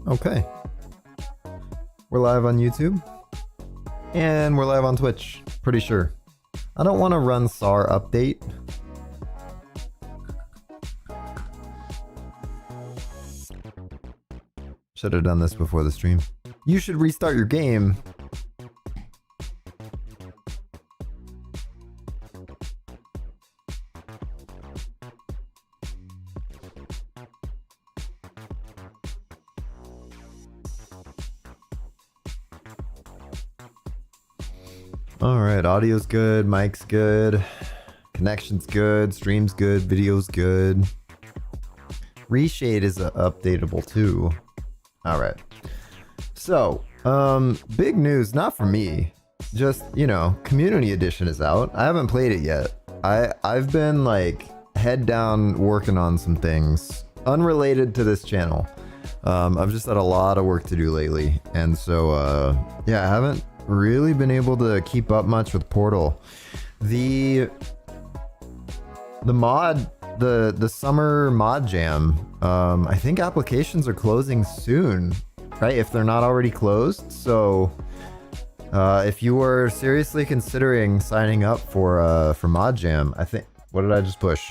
Okay. We're live on YouTube. And we're live on Twitch. Pretty sure. I don't want to run SAR update. Should have done this before the stream. You should restart your game. Alright, audio's good, mic's good, connection's good, stream's good, video's good. Reshade is updatable too. Alright. So, big news, not for me. Just, you know, Community Edition is out. I haven't played it yet. I've been like head down working on some things unrelated to this channel. I've just had a lot of work to do lately. And so, yeah, I haven't really been able to keep up much with Portal. The summer mod jam, I think applications are closing soon, right? If they're not already closed. So if you were seriously considering signing up for mod jam, I think, what did I just push?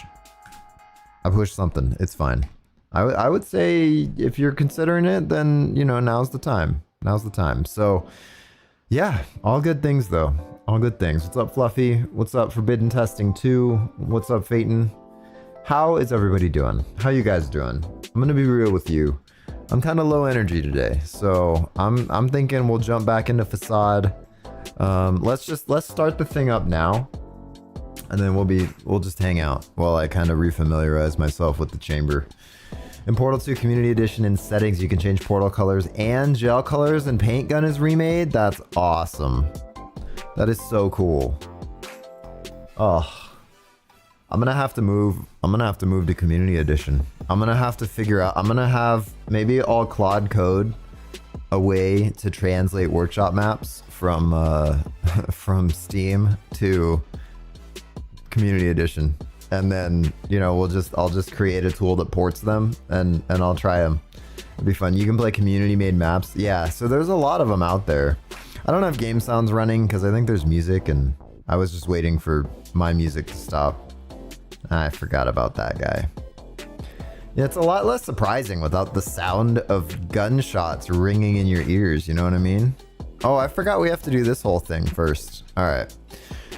I pushed something. It's fine. I would say if you're considering it, then, you know, now's the time. Now's the time. So yeah, all good things though. All good things. What's up, Fluffy? What's up, Forbidden Testing 2? What's up, Phaeton? How is everybody doing? How you guys doing? I'm gonna be real with you. I'm kind of low energy today, so I'm thinking we'll jump back into Facade. Let's start the thing up now, and then we'll just hang out while I kind of refamiliarize myself with the chamber. In Portal 2 Community Edition, in settings, you can change portal colors and gel colors, and paint gun is remade. That's awesome. That is so cool. Oh, I'm gonna have to move to Community Edition. I'm gonna have to figure out, I'm gonna have, maybe I'll Claude code a way to translate workshop maps from from Steam to Community Edition. And then, you know, I'll just create a tool that ports them, and I'll try them. It'll be fun. You can play community made maps. Yeah, so there's a lot of them out there. I don't have game sounds running because I think there's music, and I was just waiting for my music to stop. I forgot about that guy. Yeah, it's a lot less surprising without the sound of gunshots ringing in your ears, you know what I mean? Oh, I forgot we have to do this whole thing first. All right.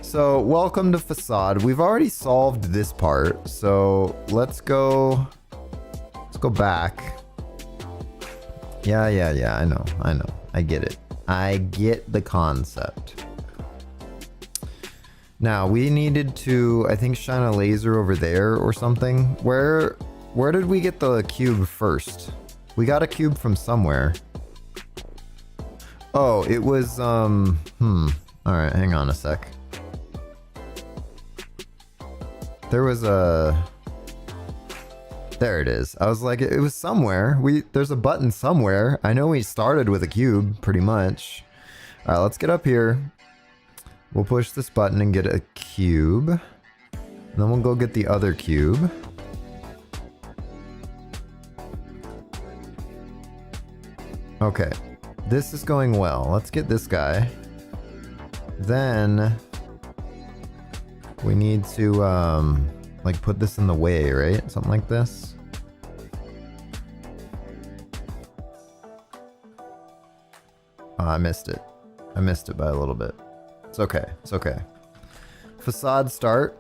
So, welcome to Facade. We've already solved this part, so let's go back. Yeah, I know. I get it. I get the concept. Now, we needed to, I think, shine a laser over there or something. Where did we get the cube first? We got a cube from somewhere. Oh, it was, all right, hang on a sec. There was a... There it is. I was like, it was somewhere. There's a button somewhere. I know we started with a cube, pretty much. All right, let's get up here. We'll push this button and get a cube. And then we'll go get the other cube. Okay. This is going well. Let's get this guy. Then we need to, like, put this in the way, right? Something like this. Oh, I missed it. I missed it by a little bit. It's okay. It's okay. Facade start.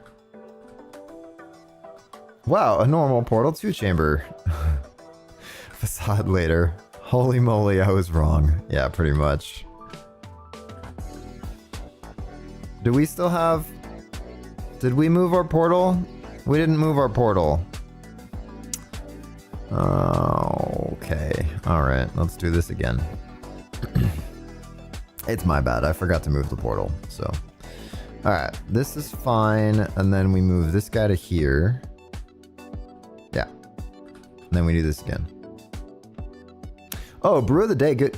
Wow, a normal Portal 2 chamber. Facade later. Holy moly, I was wrong. Yeah, pretty much. Do we still have... Did we move our portal? We didn't move our portal. Okay. Alright, let's do this again. It's my bad. I forgot to move the portal, so. Alright, this is fine. And then we move this guy to here. Yeah. And then we do this again. Oh, brew of the day. Good.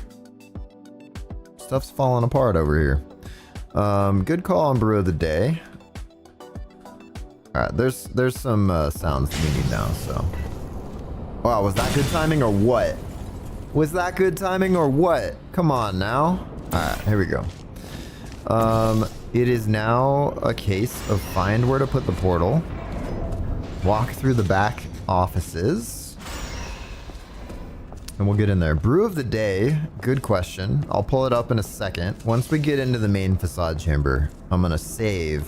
Stuff's falling apart over here. Good call on brew of the day. Alright, there's some sounds that we need now, so. Wow, was that good timing or what? Was that good timing or what? Come on now. Alright, here we go. It is now a case of find where to put the portal. Walk through the back offices. And we'll get in there. Brew of the day. Good question. I'll pull it up in a second. Once we get into the main facade chamber, I'm gonna save.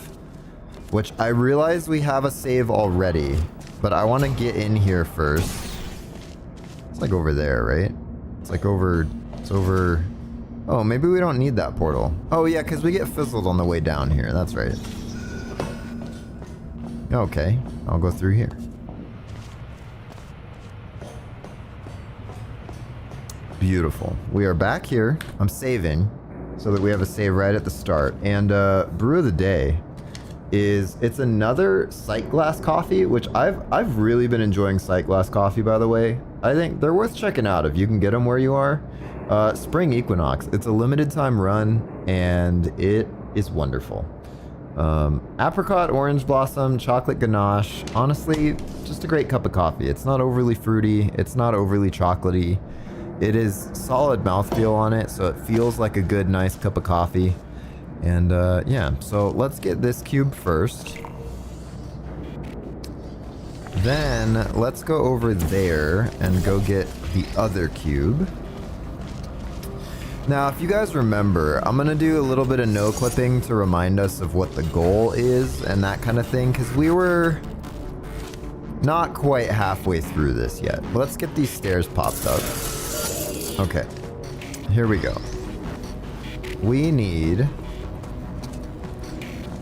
Which I realize we have a save already. But I want to get in here first. It's like over there, right? It's like over... It's over... Oh, maybe we don't need that portal. Oh yeah, because we get fizzled on the way down here. That's right. Okay, I'll go through here. Beautiful. We are back here. I'm saving so that we have a save right at the start. And brew of the day is it's another sight glass coffee, which I've really been enjoying sight glass coffee, by the way. I think they're worth checking out if you can get them where you are. Spring Equinox. It's a limited time run and it is wonderful. Apricot, orange blossom, chocolate ganache. Honestly, just a great cup of coffee. It's not overly fruity. It's not overly chocolatey. It is solid mouthfeel on it, so it feels like a good, nice cup of coffee. And yeah, so let's get this cube first. Then let's go over there and go get the other cube. Now, if you guys remember, I'm going to do a little bit of no clipping to remind us of what the goal is and that kind of thing, because we were not quite halfway through this yet. Let's get these stairs popped up. Okay, here we go. We need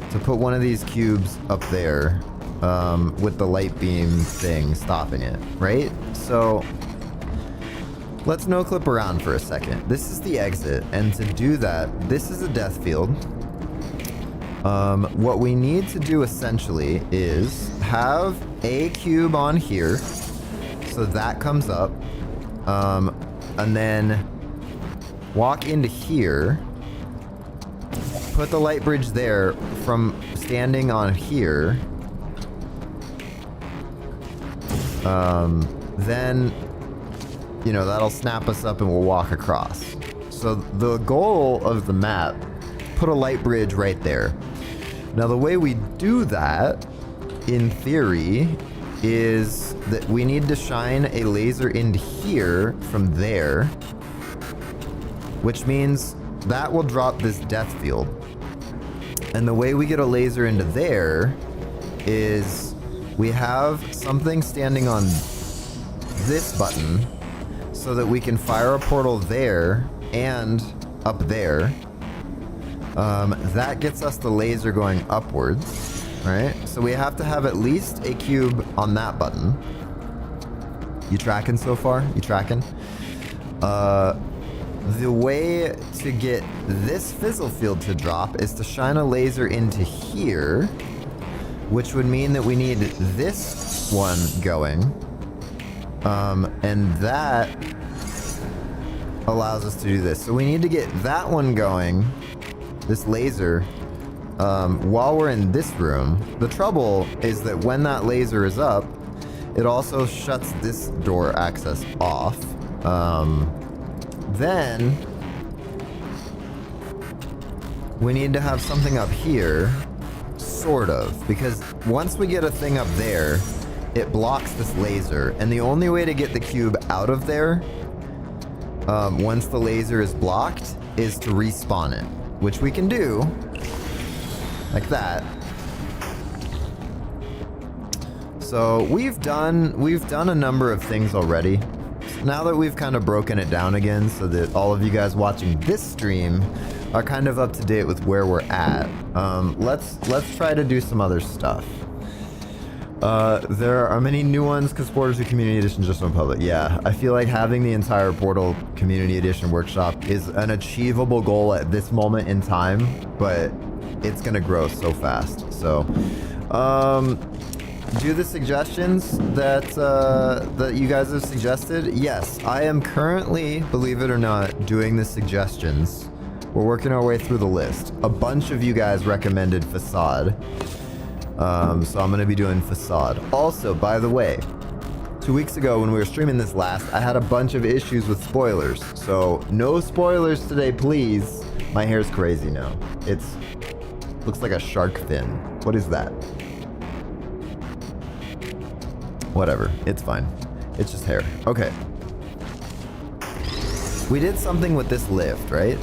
to put one of these cubes up there with the light beam thing stopping it, right? So let's no clip around for a second. This is the exit, and to do that, this is a death field. What we need to do essentially is have a cube on here, so that comes up, and then walk into here, put the light bridge there from standing on here, then, you know, that'll snap us up and we'll walk across. So the goal of the map, put a light bridge right there. Now the way we do that, in theory, is that we need to shine a laser into here from there, which means that will drop this death field. And the way we get a laser into there is we have something standing on this button so that we can fire a portal there and up there. That gets us the laser going upwards, right? So we have to have at least a cube on that button. You tracking so far? You tracking? The way to get this fizzle field to drop is to shine a laser into here, which would mean that we need this one going. And that allows us to do this. So we need to get that one going, this laser, while we're in this room. The trouble is that when that laser is up, it also shuts this door access off. Then we need to have something up here, sort of, because once we get a thing up there, it blocks this laser, and the only way to get the cube out of there, once the laser is blocked, is to respawn it, which we can do like that. So we've done a number of things already. Now that we've kind of broken it down again so that all of you guys watching this stream are kind of up to date with where we're at, let's try to do some other stuff. There are many new ones because Portals 2 Community Edition just went public. Yeah, I feel like having the entire Portal Community Edition workshop is an achievable goal at this moment in time, but it's gonna grow so fast. So, do the suggestions that you guys have suggested. Yes, I am currently, believe it or not, doing the suggestions. We're working our way through the list. A bunch of you guys recommended Facade. So I'm going to be doing Facade. Also, by the way, 2 weeks ago when we were streaming this last, I had a bunch of issues with spoilers. So no spoilers today, please. My hair's crazy now. It's looks like a shark fin. What is that? Whatever, it's fine. It's just hair. Okay. We did something with this lift, right?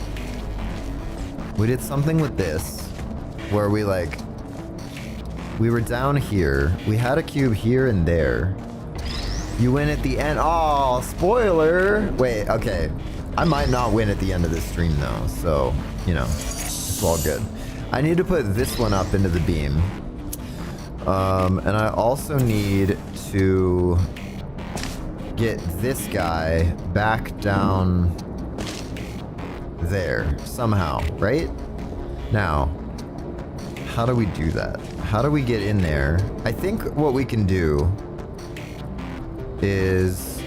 We did something with this where we were down here. We had a cube here and there. You win at the end. Oh, spoiler. Wait, okay. I might not win at the end of this stream though, so, you know, it's all good. I need to put this one up into the beam. And I also need to get this guy back down there somehow, right? Now, how do we do that? How do we get in there? I think what we can do is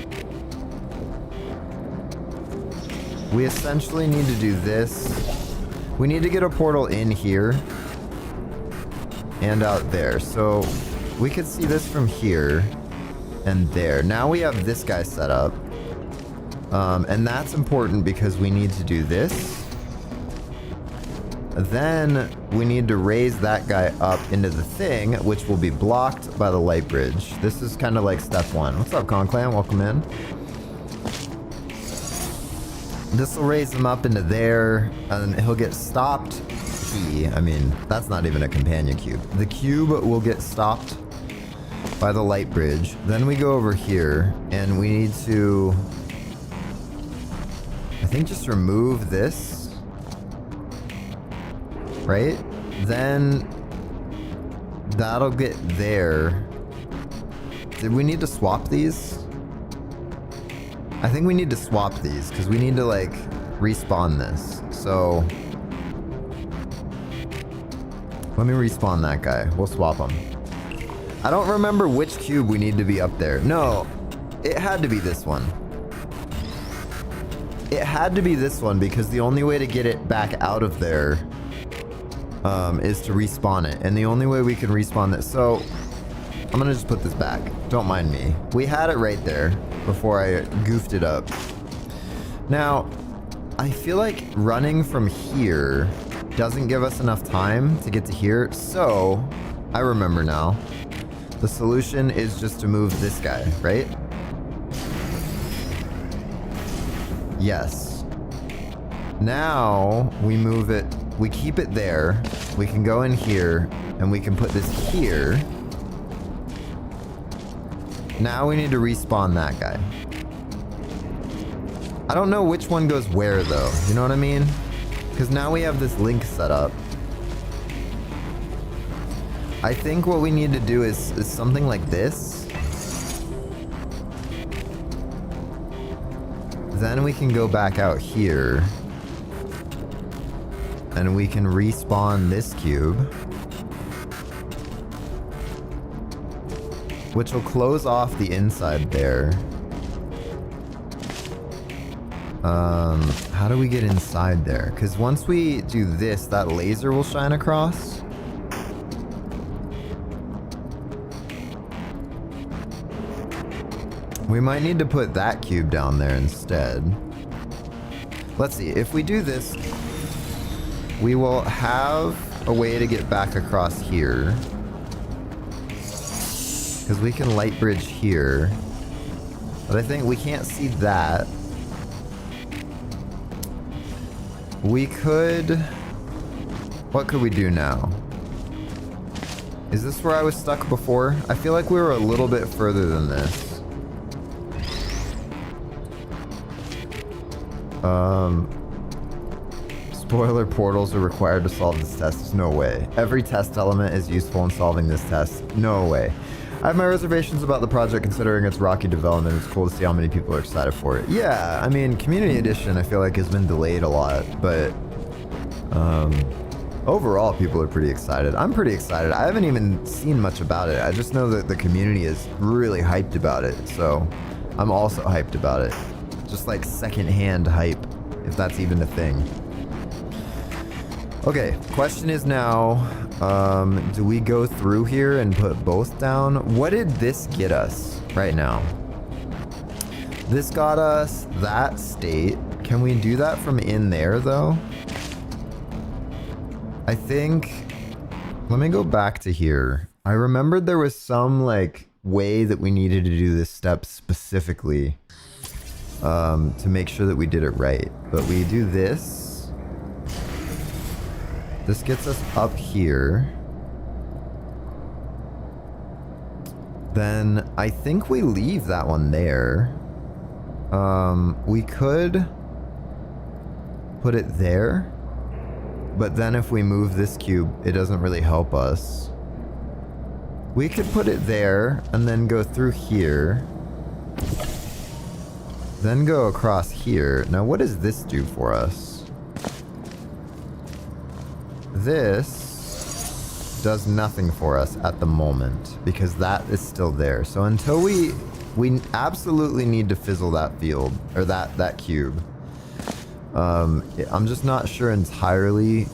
we essentially need to do this. We need to get a portal in here and out there. So we could see this from here and there. Now we have this guy set up. And that's important because we need to do this. Then we need to raise that guy up into the thing, which will be blocked by the light bridge. This is kind of like step one. What's up, Conclan? Welcome in. This will raise him up into there, and he'll get stopped. I mean, that's not even a companion cube. The cube will get stopped by the light bridge. Then we go over here, and we need to, I think, just remove this. Right? Then that'll get there. Did we need to swap these? I think we need to swap these because we need to like respawn this. So let me respawn that guy. We'll swap him. I don't remember which cube we need to be up there. No, it had to be this one. It had to be this one because the only way to get it back out of there is to respawn it. And the only way we can respawn this. So I'm gonna just put this back. Don't mind me. We had it right there before I goofed it up. Now, I feel like running from here doesn't give us enough time to get to here. So I remember now. The solution is just to move this guy, right? Yes. Now we move it. We keep it there. We can go in here and we can put this here. Now we need to respawn that guy. I don't know which one goes where though. You know what I mean? Because now we have this link set up. I think what we need to do is something like this. Then we can go back out here. And we can respawn this cube. Which will close off the inside there. How do we get inside there? Because once we do this, that laser will shine across. We might need to put that cube down there instead. Let's see, if we do this, we will have a way to get back across here. Because we can light bridge here. But I think we can't see that. We could... What could we do now? Is this where I was stuck before? I feel like we were a little bit further than this. Spoiler, portals are required to solve this test. No way. Every test element is useful in solving this test. No way. I have my reservations about the project considering its rocky development. It's cool to see how many people are excited for it. Yeah, I mean, Community Edition I feel like has been delayed a lot, but overall people are pretty excited. I'm pretty excited. I haven't even seen much about it. I just know that the community is really hyped about it, so I'm also hyped about it. Just like secondhand hype, if that's even a thing. Okay, question is now, do we go through here and put both down? What did this get us right now? This got us that state. Can we do that from in there though? I think, let me go back to here. I remembered there was some like way that we needed to do this step specifically to make sure that we did it right. But we do this. This gets us up here. Then I think we leave that one there. We could put it there. But then if we move this cube, it doesn't really help us. We could put it there and then go through here. Then go across here. Now what does this do for us? This does nothing for us at the moment because that is still there. So until we absolutely need to fizzle that field or that cube. I'm just not sure entirely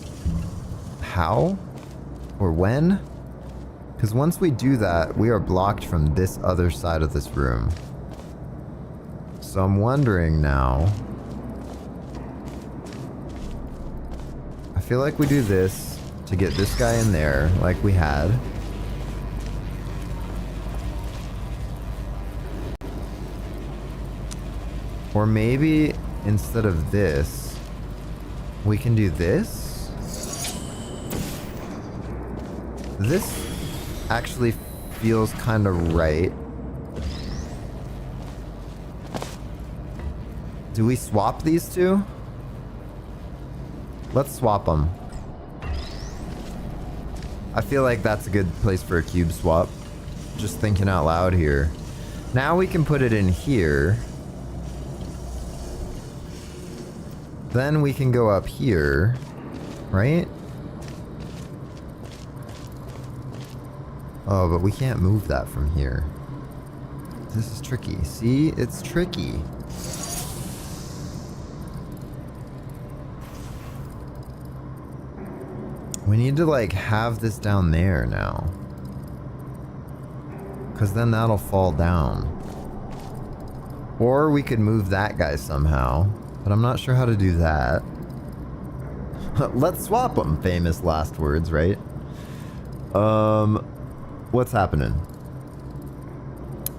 how or when, because once we do that, we are blocked from this other side of this room. So I'm wondering now. I feel like we do this to get this guy in there like we had. Or maybe instead of this, we can do this. This actually feels kind of right. Do we swap these two? Let's swap them. I feel like that's a good place for a cube swap. Just thinking out loud here. Now we can put it in here. Then we can go up here, right? Oh, but we can't move that from here. This is tricky. See? It's tricky. We need to like have this down there now. Because then that'll fall down. Or we could move that guy somehow. But I'm not sure how to do that. Let's swap them. Famous last words, right? What's happening?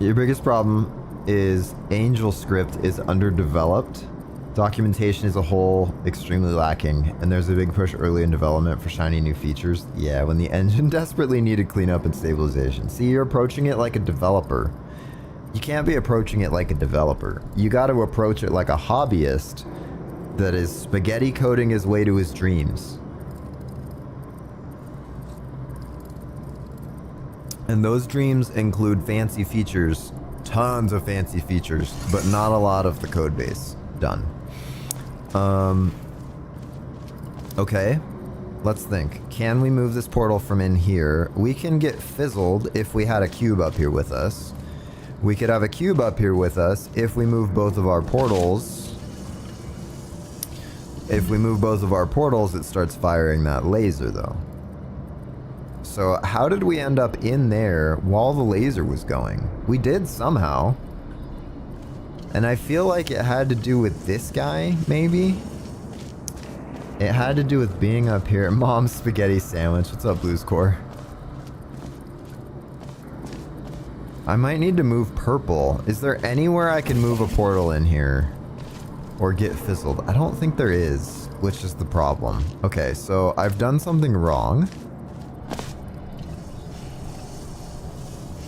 Your biggest problem is Angel script is underdeveloped. Documentation as a whole extremely lacking, and there's a big push early in development for shiny new features. Yeah, when the engine desperately needed cleanup and stabilization. See, you're approaching it like a developer. You can't be approaching it like a developer. You got to approach it like a hobbyist that is spaghetti coding his way to his dreams. And those dreams include fancy features, tons of fancy features, but not a lot of the code base done. Okay, let's think. Can we move this portal from in here? We can get fizzled if we had a cube up here with us. We could have a cube up here with us if we move both of our portals. If we move both of our portals, it starts firing that laser though. So how did we end up in there while the laser was going? We did somehow. And I feel like it had to do with this guy, maybe? It had to do with being up here. Mom's spaghetti sandwich. What's up, Blues Core? I might need to move purple. Is there anywhere I can move a portal in here? Or get fizzled? I don't think there is, which is the problem. Okay, so I've done something wrong.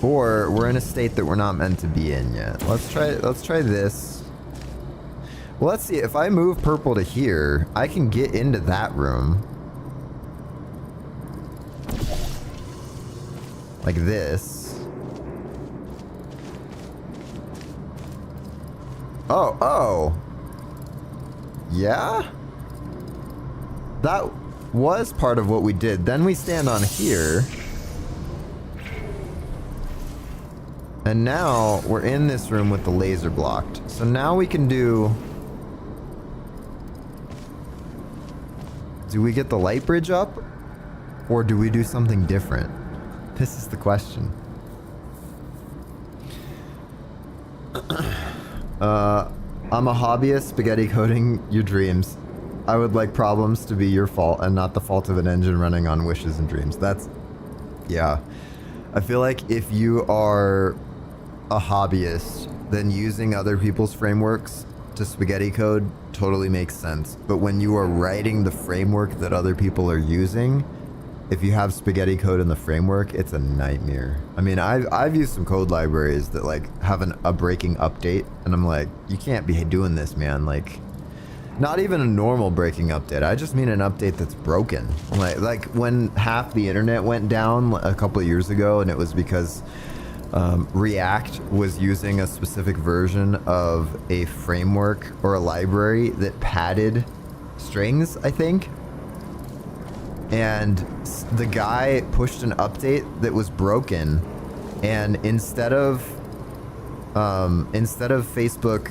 Or we're in a state that we're not meant to be in yet. Let's try this. Well, let's see. If I move purple to here, I can get into that room. Like this. Oh. Yeah? That was part of what we did. Then we stand on here. And now we're in this room with the laser blocked. So now we can do we get the light bridge up? Or do we do something different? This is the question. I'm a hobbyist spaghetti coding your dreams. I would like problems to be your fault and not the fault of an engine running on wishes and dreams. That's, yeah. I feel like if you are a hobbyist, then using other people's frameworks to spaghetti code totally makes sense. But when you are writing the framework that other people are using, if you have spaghetti code in the framework, it's a nightmare. I mean, I've used some code libraries that like have a breaking update, and I'm like, you can't be doing this, man. Like, not even a normal breaking update. I just mean an update that's broken. Like when half the internet went down a couple of years ago, and it was because React was using a specific version of a framework or a library that padded strings, I think. And the guy pushed an update that was broken, and instead of Facebook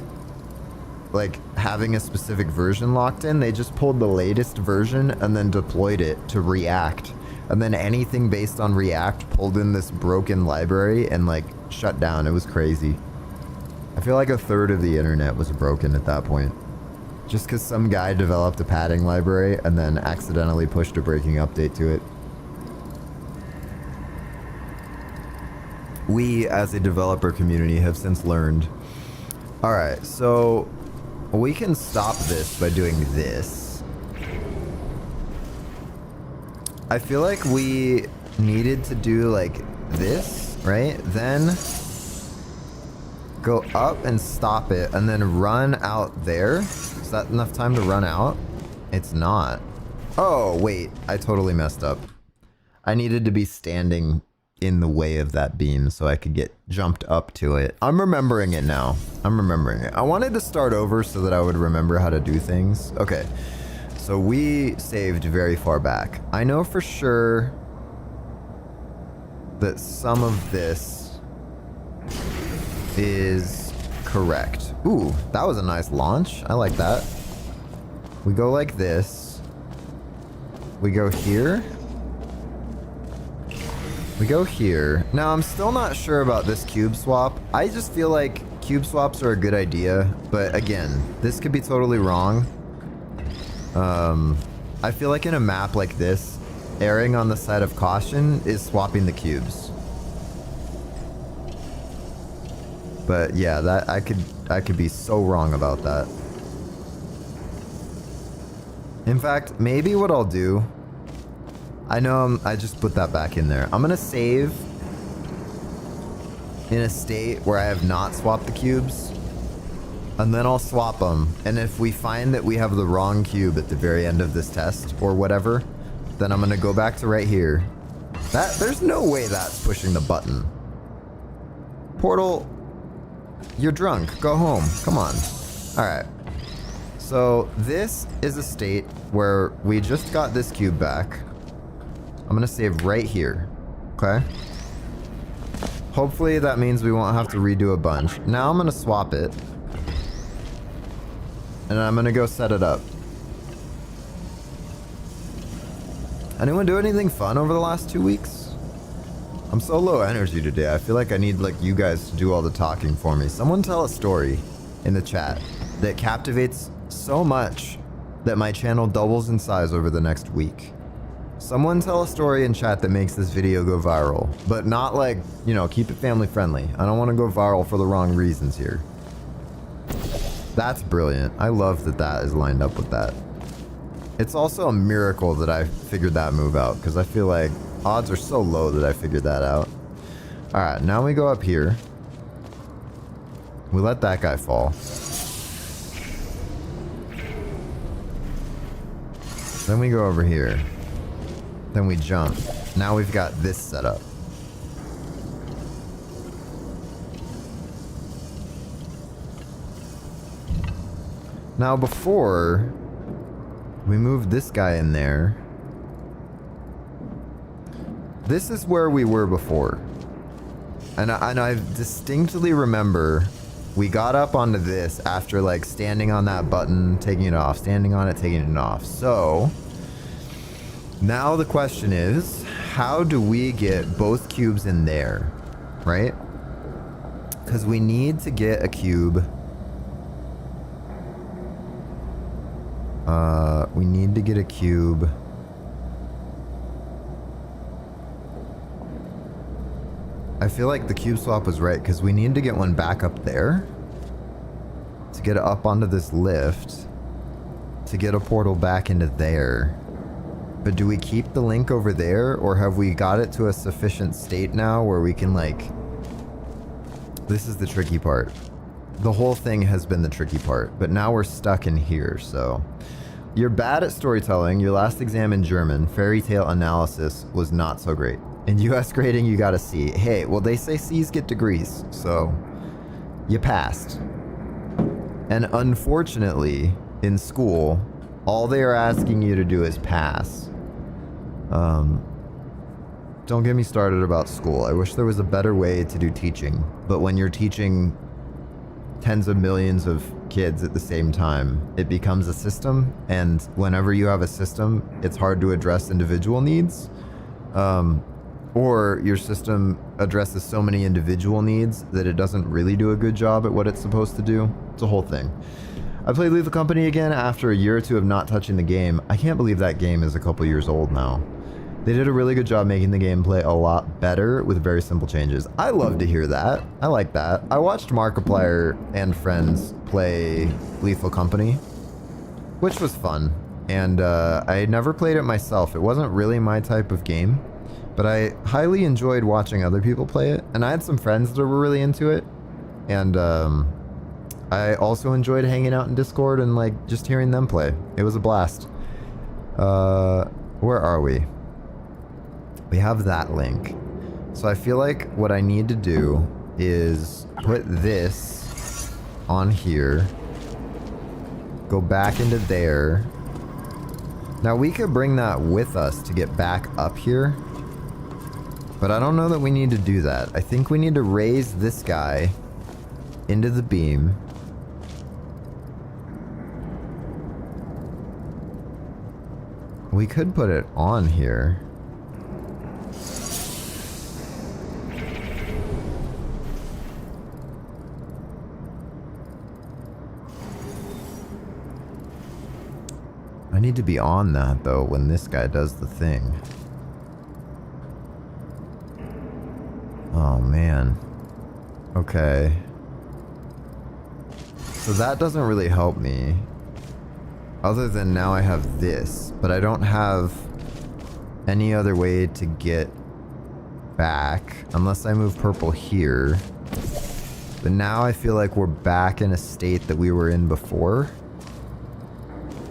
like having a specific version locked in, they just pulled the latest version and then deployed it to React. And then anything based on React pulled in this broken library and like shut down. It was crazy. I feel like a third of the internet was broken at that point. Just because some guy developed a padding library and then accidentally pushed a breaking update to it. We, as a developer community, have since learned. Alright, so we can stop this by doing this. I feel like we needed to do like this, right? Then go up and stop it and then run out there. Is that enough time to run out? It's not. Oh, wait. I totally messed up. I needed to be standing in the way of that beam so I could get jumped up to it. I'm remembering it now. I'm remembering it. I wanted to start over so that I would remember how to do things. Okay. So we saved very far back. I know for sure that some of this is correct. Ooh, that was a nice launch. I like that. We go like this. We go here. We go here. Now, I'm still not sure about this cube swap. I just feel like cube swaps are a good idea, but again, this could be totally wrong. I feel like in a map like this, erring on the side of caution is swapping the cubes. But yeah, that I could be so wrong about that. In fact, maybe what I'll do, I know I just put that back in there. I'm gonna save in a state where I have not swapped the cubes, and then I'll swap them. And if we find that we have the wrong cube at the very end of this test or whatever, then I'm gonna go back to right here. There's no way that's pushing the button. Portal, you're drunk. Go home. Come on. All right. So this is a state where we just got this cube back. I'm gonna save right here. Okay. Hopefully that means we won't have to redo a bunch. Now I'm gonna swap it. And I'm gonna go set it up. Anyone do anything fun over the last 2 weeks? I'm so low energy today. I feel like I need like you guys to do all the talking for me. Someone tell a story in the chat that captivates so much that my channel doubles in size over the next week. Someone tell a story in chat that makes this video go viral, but not like, you know, keep it family friendly. I don't want to go viral for the wrong reasons here. That's brilliant. I love that that is lined up with that. It's also a miracle that I figured that move out, because I feel like odds are so low that I figured that out. Alright, now we go up here. We let that guy fall. Then we go over here. Then we jump. Now we've got this set up. Now before we moved this guy in there, this is where we were before. And I distinctly remember we got up onto this after like standing on that button, taking it off, standing on it, taking it off. So now the question is, how do we get both cubes in there, right? Because we need to get a cube We need to get a cube. I feel like the cube swap was right because we need to get one back up there to get it up onto this lift to get a portal back into there. But do we keep the link over there, or have we got it to a sufficient state now where we can, like... This is the tricky part. The whole thing has been the tricky part, but now we're stuck in here, so... You're bad at storytelling. Your last exam in German, fairy tale analysis, was not so great. In US grading, you got a C. Hey, well, they say C's get degrees, so... You passed. And unfortunately, in school, all they are asking you to do is pass. Don't get me started about school. I wish there was a better way to do teaching. But when you're teaching tens of millions of kids at the same time, it becomes a system. And whenever you have a system, it's hard to address individual needs. Or your system addresses so many individual needs that it doesn't really do a good job at what it's supposed to do. It's a whole thing. I played Lethal Company again after a year or two of not touching the game. I can't believe that game is a couple years old now. They did a really good job making the gameplay a lot better with very simple changes. I love to hear that. I like that. I watched Markiplier and friends play Lethal Company, which was fun. And I had never played it myself. It wasn't really my type of game, but I highly enjoyed watching other people play it. And I had some friends that were really into it. And I also enjoyed hanging out in Discord and like just hearing them play. It was a blast. Where are we? We have that link. So I feel like what I need to do is put this on here. Go back into there. Now we could bring that with us to get back up here. But I don't know that we need to do that. I think we need to raise this guy into the beam. We could put it on here. I need to be on that though when this guy does the thing. Oh man. Okay. So that doesn't really help me. Other than now I have this, but I don't have any other way to get back unless I move purple here. But now I feel like we're back in a state that we were in before.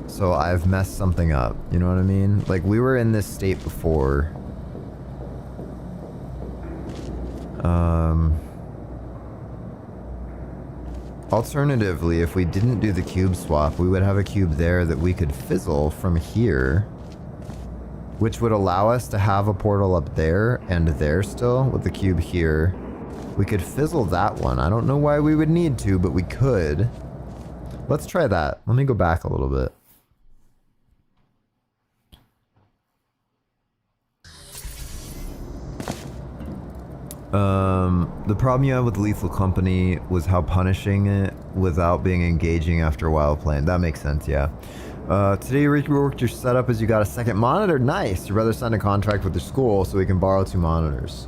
So I've messed something up, you know what I mean? Like we were in this state before. Alternatively, if we didn't do the cube swap, we would have a cube there that we could fizzle from here, which would allow us to have a portal up there and there still with the cube here. We could fizzle that one. I don't know why we would need to, but we could. Let's try that. Let me go back a little bit. The problem you have with Lethal Company was how punishing it without being engaging after a while playing. That makes sense, yeah. Today you reworked your setup as you got a second monitor. Nice! Your brother signed a contract with their school so we can borrow 2 monitors.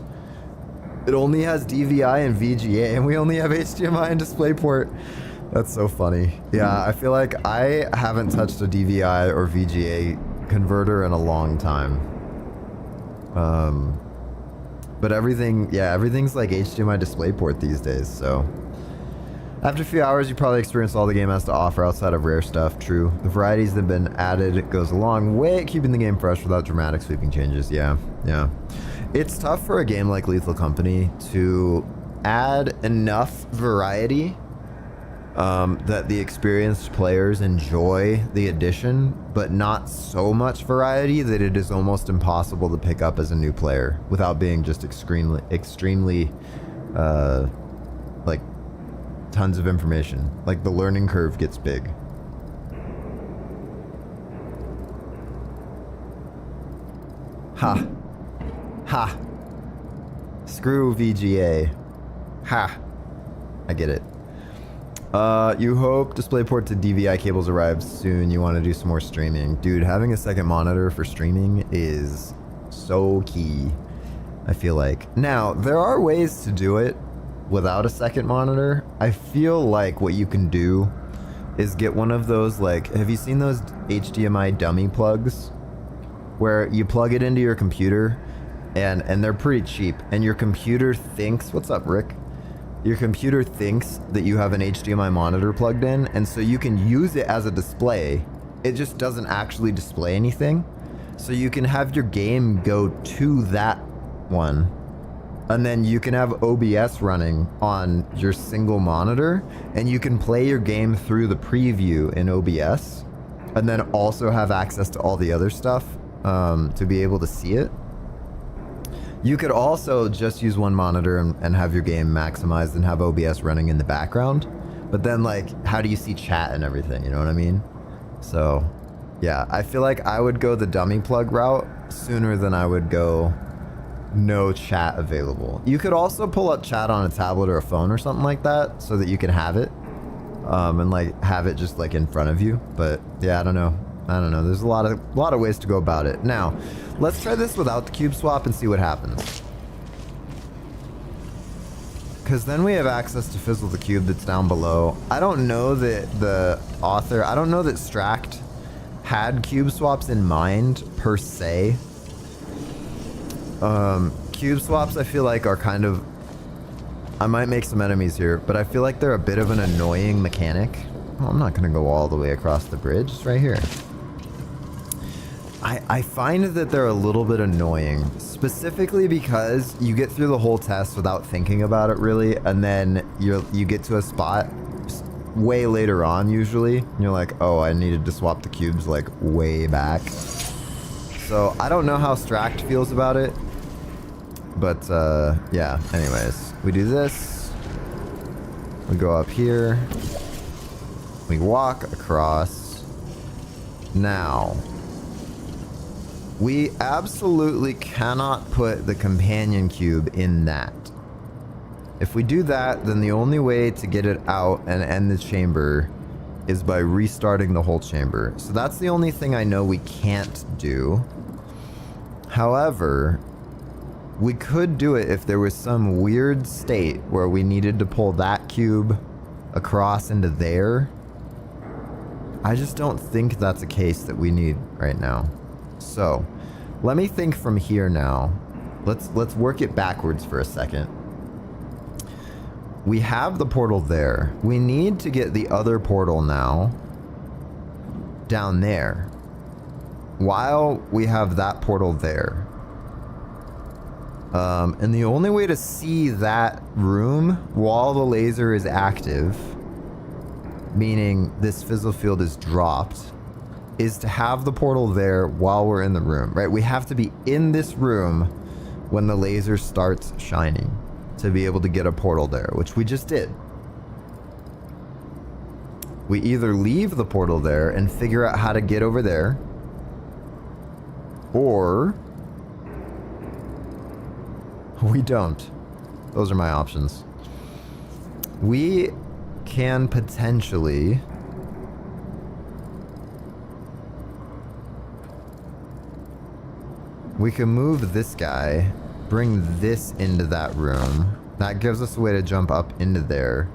It only has DVI and VGA and we only have HDMI and DisplayPort. That's so funny. Yeah, I feel like I haven't touched a DVI or VGA converter in a long time. But everything, yeah, everything's like HDMI DisplayPort these days, so. After a few hours, you probably experience all the game has to offer outside of rare stuff, true. The varieties that have been added goes a long way at keeping the game fresh without dramatic sweeping changes, yeah. It's tough for a game like Lethal Company to add enough variety that the experienced players enjoy the addition, but not so much variety that it is almost impossible to pick up as a new player without being just extremely like tons of information. Like the learning curve gets big. Ha. Ha. Screw VGA. Ha. I get it. You hope DisplayPort to DVI cables arrives soon. You want to do some more streaming. Dude, having a second monitor for streaming is so key, I feel like. Now, there are ways to do it without a second monitor. I feel like what you can do is get one of those, like, have you seen those HDMI dummy plugs? Where you plug it into your computer, and they're pretty cheap, and your computer thinks, what's up, Rick? Your computer thinks that you have an HDMI monitor plugged in, and so you can use it as a display. It just doesn't actually display anything. So you can have your game go to that one, and then you can have OBS running on your single monitor, and you can play your game through the preview in OBS, and then also have access to all the other stuff to be able to see it. You could also just use one monitor and have your game maximized and have OBS running in the background. But then, like, how do you see chat and everything? You know what I mean? So, yeah, I feel like I would go the dummy plug route sooner than I would go no chat available. You could also pull up chat on a tablet or a phone or something like that so that you can have it. And, like, have it just, like, in front of you. But, yeah, I don't know. There's a lot of ways to go about it. Now, let's try this without the cube swap and see what happens. Because then we have access to Fizzle the Cube that's down below. I don't know that the author, I don't know that Stract had cube swaps in mind, per se. Cube swaps, I feel like, are kind of... I might make some enemies here, but I feel like they're a bit of an annoying mechanic. Oh, I'm not going to go all the way across the bridge. It's right here. I find that they're a little bit annoying, specifically because you get through the whole test without thinking about it really, and then you get to a spot way later on usually, and you're like, oh, I needed to swap the cubes like way back. So I don't know how Stract feels about it, but yeah, anyways, we do this, we go up here, we walk across. Now, we absolutely cannot put the companion cube in that. If we do that, then the only way to get it out and end the chamber is by restarting the whole chamber. So that's the only thing I know we can't do. However, we could do it if there was some weird state where we needed to pull that cube across into there. I just don't think that's a case that we need right now. So, let me think from here now. Let's work it backwards for a second. We have the portal there. We need to get the other portal now down there while we have that portal there. And the only way to see that room while the laser is active, meaning this fizzle field is dropped, is to have the portal there while we're in the room, right? We have to be in this room when the laser starts shining to be able to get a portal there, which we just did. We either leave the portal there and figure out how to get over there, or we don't. Those are my options. We can potentially... we can move this guy, bring this into that room. That gives us a way to jump up into there.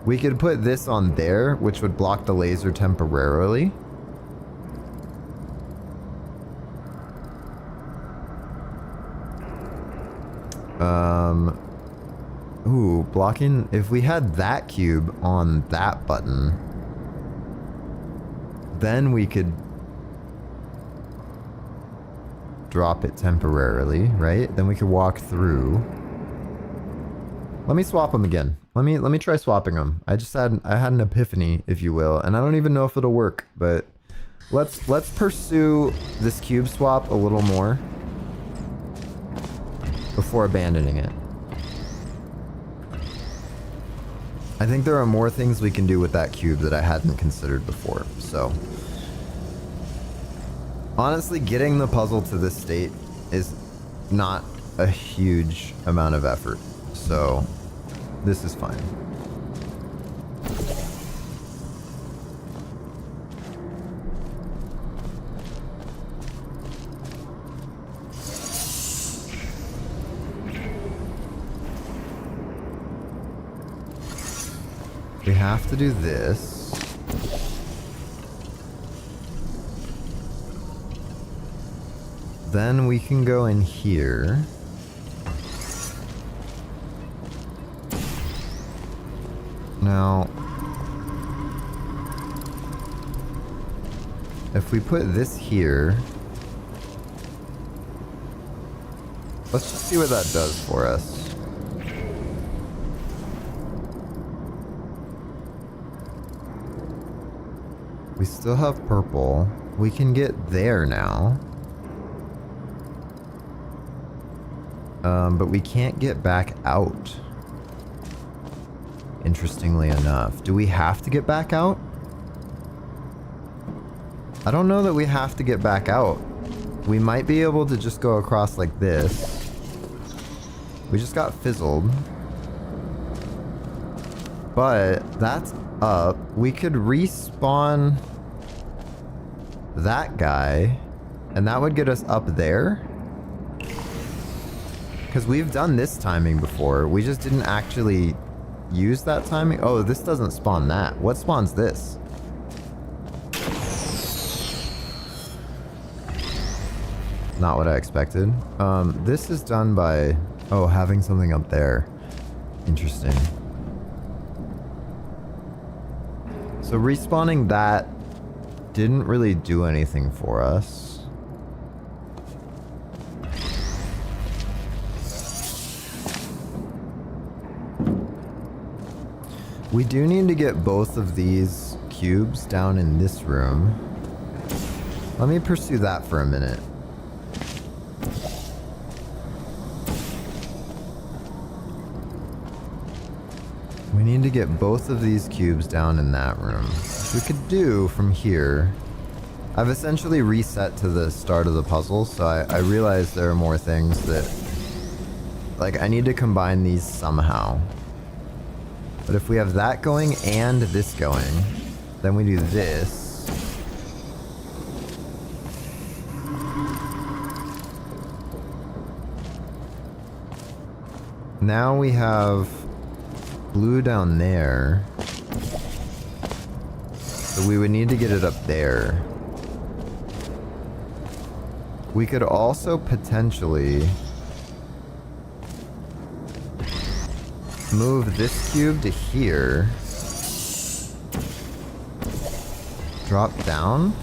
We could put this on there, which would block the laser temporarily. Ooh, blocking... if we had that cube on that button, then we could drop it temporarily, right? Then we could walk through. Let me swap them again. Let me try swapping them. I had an epiphany, if you will, and I don't even know if it'll work, but let's pursue this cube swap a little more before abandoning it. I think there are more things we can do with that cube that I hadn't considered before, so... honestly, getting the puzzle to this state is not a huge amount of effort, so this is fine. We have to do this. Then we can go in here. Now, if we put this here, let's just see what that does for us. We still have purple. We can get there now. But we can't get back out. Interestingly enough. Do we have to get back out? I don't know that we have to get back out. We might be able to just go across like this. We just got fizzled. But that's up. We could respawn that guy, and that would get us up there. Because we've done this timing before. We just didn't actually use that timing. Oh, this doesn't spawn that. What spawns this? Not what I expected. This is done by, oh, having something up there. Interesting. So respawning that didn't really do anything for us. We do need to get both of these cubes down in this room. Let me pursue that for a minute. We need to get both of these cubes down in that room. Which we could do from here. I've essentially reset to the start of the puzzle, so I realize there are more things that... like, I need to combine these somehow. But if we have that going and this going, then we do this. Now we have blue down there. So we would need to get it up there. We could also potentially move this cube to here. Drop down.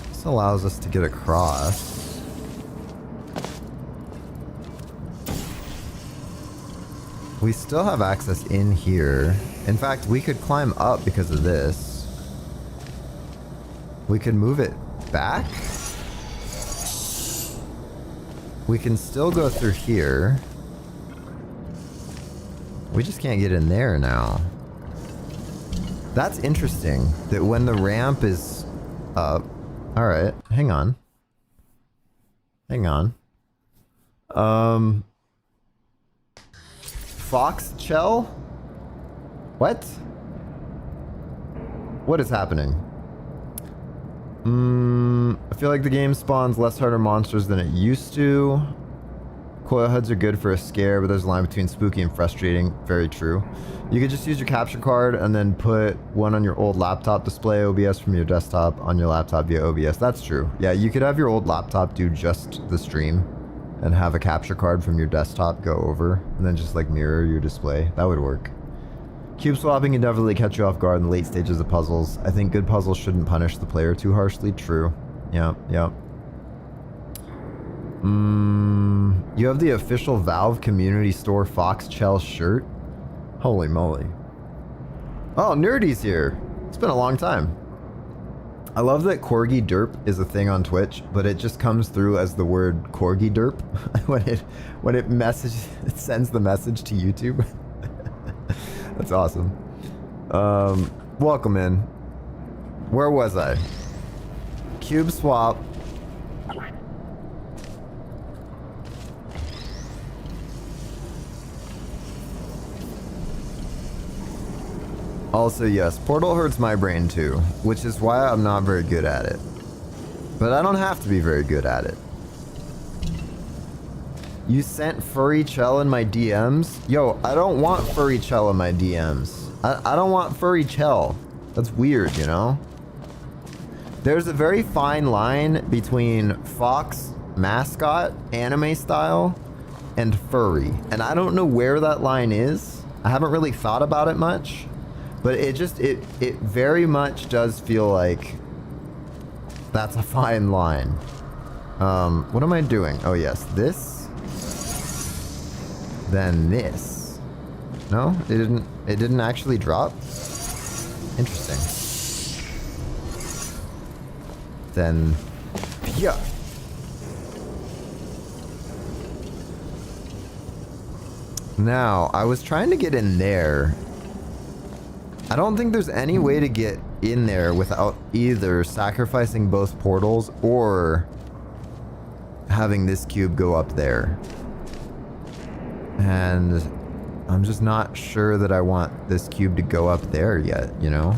This allows us to get across. We still have access in here. In fact, we could climb up because of this. We could move it back. We can still go through here. We just can't get in there now. That's interesting, that when the ramp is up... Alright, hang on. Hang on. Fox Shell? What? What is happening? I feel like the game spawns less harder monsters than it used to. Coil heads are good for a scare, but there's a line between spooky and frustrating. Very true. You could just use your capture card and then put one on your old laptop, display OBS from your desktop on your laptop via OBS. That's true. Yeah, you could have your old laptop do just the stream and have a capture card from your desktop go over and then just like mirror your display. That would work. Cube swapping can definitely catch you off guard in the late stages of puzzles. I think good puzzles shouldn't punish the player too harshly. True. Yep, yep. You have the official Valve Community Store Fox Shell shirt? Holy moly. Oh, Nerdy's here. It's been a long time. I love that Corgi Derp is a thing on Twitch, but it just comes through as the word Corgi Derp when it sends the message to YouTube. That's awesome. Welcome in. Where was I? Cube swap. Also, yes, Portal hurts my brain too, which is why I'm not very good at it. But I don't have to be very good at it. You sent Furry Chell in my DMs? Yo, I don't want Furry Chell in my DMs. I don't want Furry Chell. That's weird, you know? There's a very fine line between Fox mascot, anime style, and furry. And I don't know where that line is. I haven't really thought about it much. But it very much does feel like that's a fine line. What am I doing? Oh yes, this. Then this. No, it didn't actually drop. Interesting. Then, yeah. Now, I was trying to get in there. I don't think there's any way to get in there without either sacrificing both portals or having this cube go up there. And I'm just not sure that I want this cube to go up there yet, you know?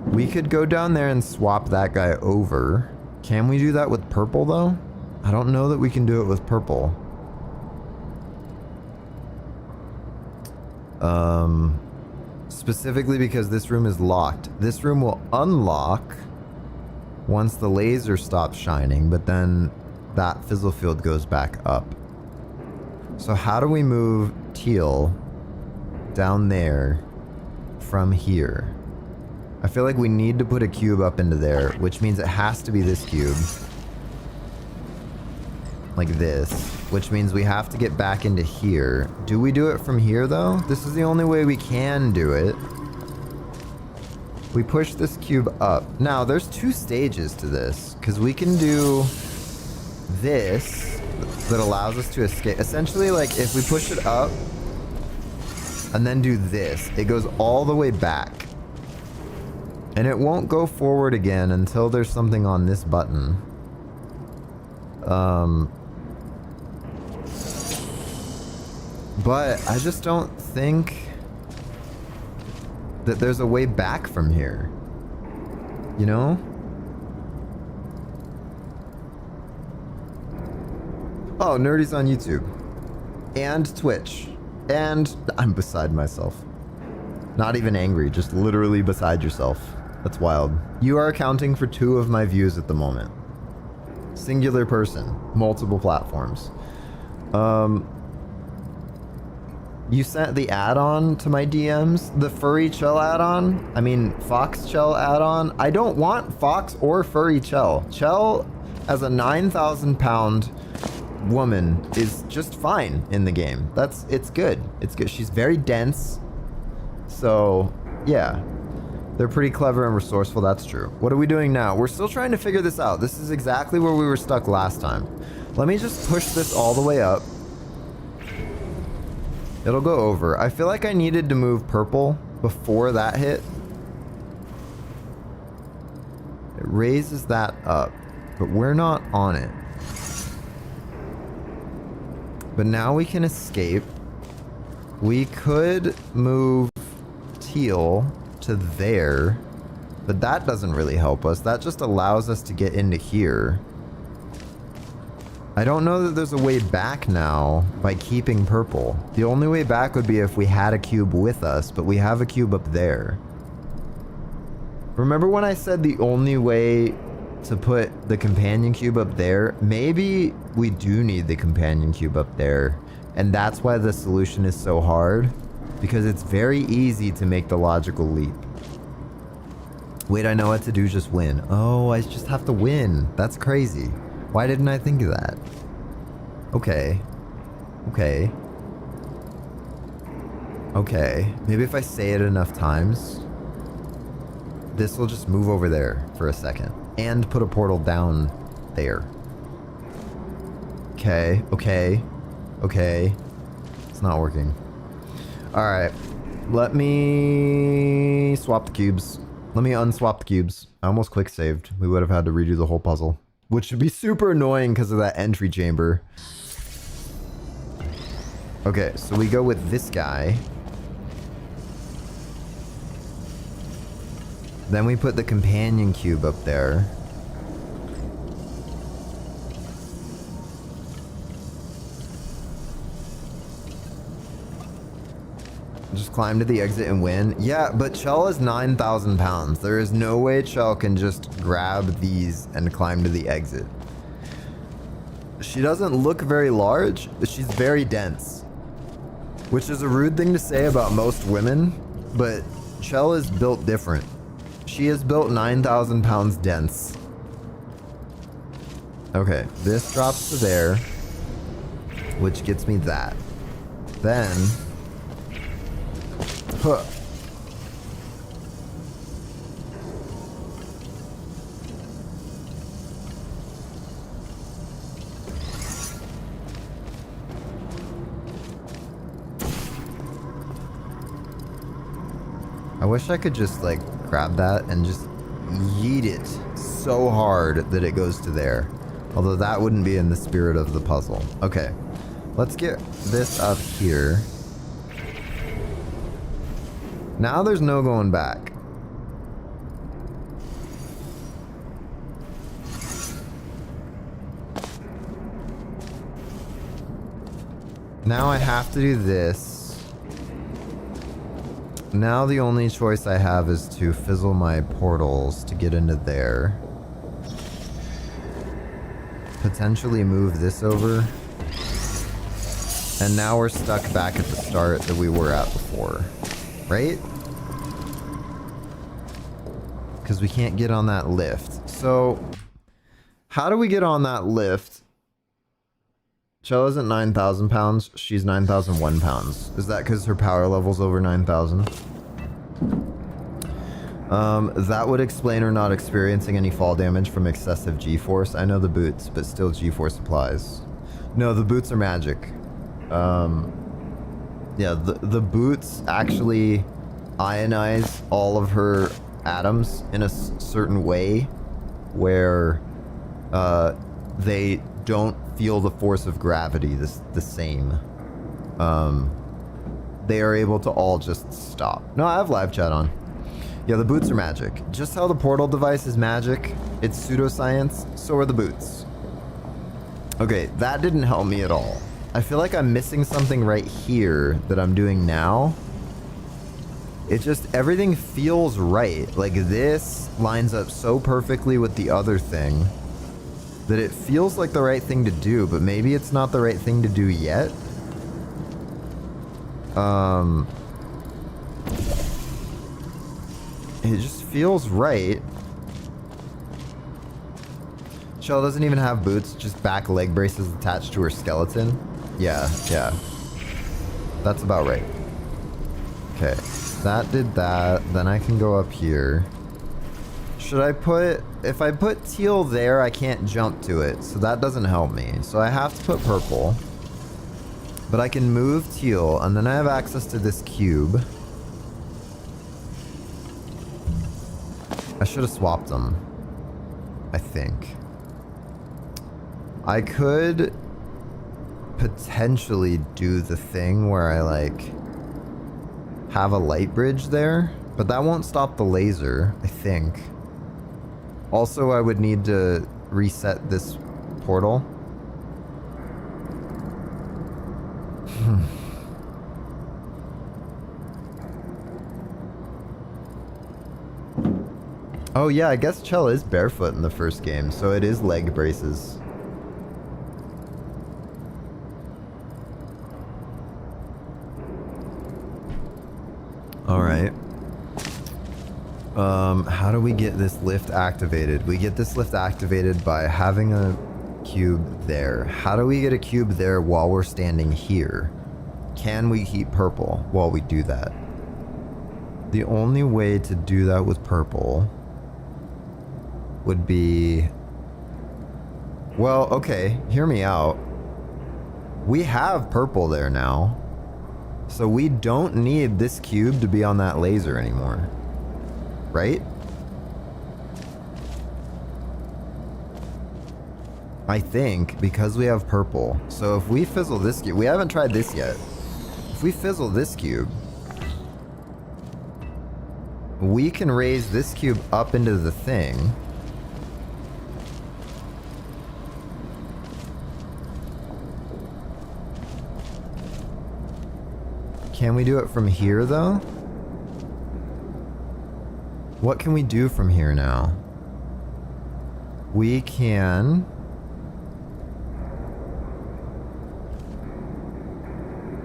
We could go down there and swap that guy over. Can we do that with purple though? I don't know that we can do it with purple. Specifically because this room is locked. This room will unlock once the laser stops shining, but then that fizzle field goes back up. So how do we move teal down there from here? I feel like we need to put a cube up into there, which means it has to be this cube. Like this, which means we have to get back into here. Do we do it from here though? This is the only way we can do it. We push this cube up. Now there's two stages to this, because we can do this that allows us to escape. Essentially, like if we push it up and then do this, it goes all the way back. And it won't go forward again until there's something on this button. But I just don't think that there's a way back from here. You know? Oh, Nerdy's on YouTube. And Twitch. And I'm beside myself. Not even angry, just literally beside yourself. That's wild. You are accounting for 2 of my views at the moment. Singular person. Multiple platforms. You sent the add-on to my DMs? The Furry Chell add-on? I mean, Fox Chell add-on? I don't want Fox or Furry Chell. Chell, as a 9,000 pound woman, is just fine in the game. It's good. It's good. She's very dense. So, yeah. They're pretty clever and resourceful, that's true. What are we doing now? We're still trying to figure this out. This is exactly where we were stuck last time. Let me just push this all the way up. It'll go over. I feel like I needed to move purple before that hit. It raises that up, but we're not on it. But now we can escape. We could move teal to there, but that doesn't really help us. That just allows us to get into here. I don't know that there's a way back now by keeping purple. The only way back would be if we had a cube with us, but we have a cube up there. Remember when I said the only way to put the companion cube up there? Maybe we do need the companion cube up there, and that's why the solution is so hard, because it's very easy to make the logical leap. Wait, I know what to do, just win. Oh, I just have to win. That's crazy. Why didn't I think of that? Okay. Okay. Okay. Maybe if I say it enough times, this will just move over there for a second. And put a portal down there. Okay. Okay. Okay. It's not working. Alright. Let me swap the cubes. Let me unswap the cubes. I almost quick saved. We would have had to redo the whole puzzle, which would be super annoying because of that entry chamber. Okay, so we go with this guy. Then we put the companion cube up there. Just climb to the exit and win. Yeah, but Chell is 9,000 pounds. There is no way Chell can just grab these and climb to the exit. She doesn't look very large, but she's very dense. Which is a rude thing to say about most women, but Chell is built different. She is built 9,000 pounds dense. Okay, this drops to there, which gets me that. Then... Huh. I wish I could just like grab that and just yeet it so hard that it goes to there. Although that wouldn't be in the spirit of the puzzle. Okay, let's get this up here. Now there's no going back. Now I have to do this. Now the only choice I have is to fizzle my portals to get into there. Potentially move this over. And now we're stuck back at the start that we were at before. Right? Because we can't get on that lift. So, how do we get on that lift? Chell isn't 9,000 pounds. She's 9,001 pounds. Is that because her power level's over 9,000? That would explain her not experiencing any fall damage from excessive G-force. I know the boots, but still G-force applies. No, the boots are magic. Yeah, the boots actually ionize all of her atoms in a certain way where they don't feel the force of gravity the same. They are able to all just stop. No, I have live chat on. Yeah, the boots are magic. Just how the portal device is magic, it's pseudoscience, so are the boots. Okay, that didn't help me at all. I feel like I'm missing something right here that I'm doing now. It just, everything feels right. Like this lines up so perfectly with the other thing that it feels like the right thing to do, but maybe it's not the right thing to do yet. It just feels right. Chell doesn't even have boots, just back leg braces attached to her skeleton. Yeah. That's about right. Okay, that did that. Then I can go up here. Should I put... If I put teal there, I can't jump to it, so that doesn't help me. So I have to put purple. But I can move teal, and then I have access to this cube. I should have swapped them, I think. I could potentially do the thing where I like have a light bridge there, but that won't stop the laser, I think. Also, I would need to reset this portal. Oh yeah, I guess Chell is barefoot in the first game, so it is leg braces. Alright. How do we get this lift activated? We get this lift activated by having a cube there. How do we get a cube there while we're standing here? Can we heat purple while we do that? The only way to do that with purple would be... Well, okay, hear me out. We have purple there now. So we don't need this cube to be on that laser anymore. Right? I think, because we have purple. So if we fizzle this cube... We haven't tried this yet. If we fizzle this cube... we can raise this cube up into the thing. Can we do it from here, though? What can we do from here now? We can...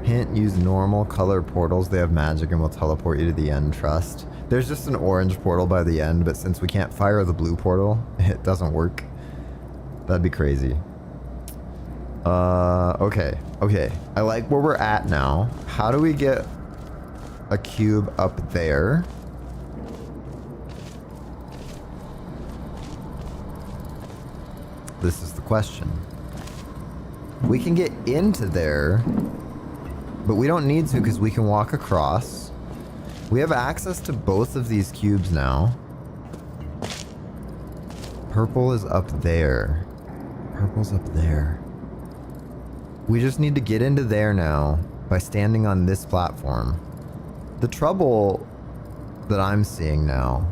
Hint, use normal color portals. They have magic and will teleport you to the end, trust. There's just an orange portal by the end, but since we can't fire the blue portal, it doesn't work. That'd be crazy. Okay. Okay. I like where we're at now. How do we get a cube up there? This is the question. We can get into there, but we don't need to because we can walk across. We have access to both of these cubes now. Purple is up there. Purple's up there. We just need to get into there now by standing on this platform. The trouble that I'm seeing now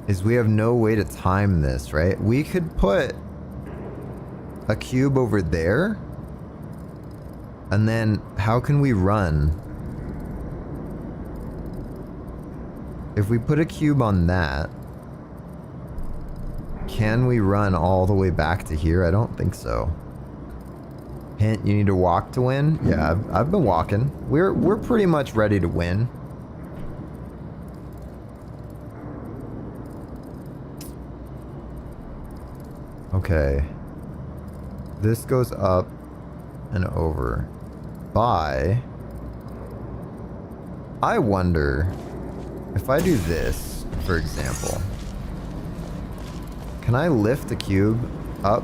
is we have no way to time this, right? We could put a cube over there, and then how can we run? If we put a cube on that, can we run all the way back to here? I don't think so. Hint, you need to walk to win? Yeah, I've been walking. We're pretty much ready to win. Okay. This goes up and over by... I wonder if I do this, for example. Can I lift the cube up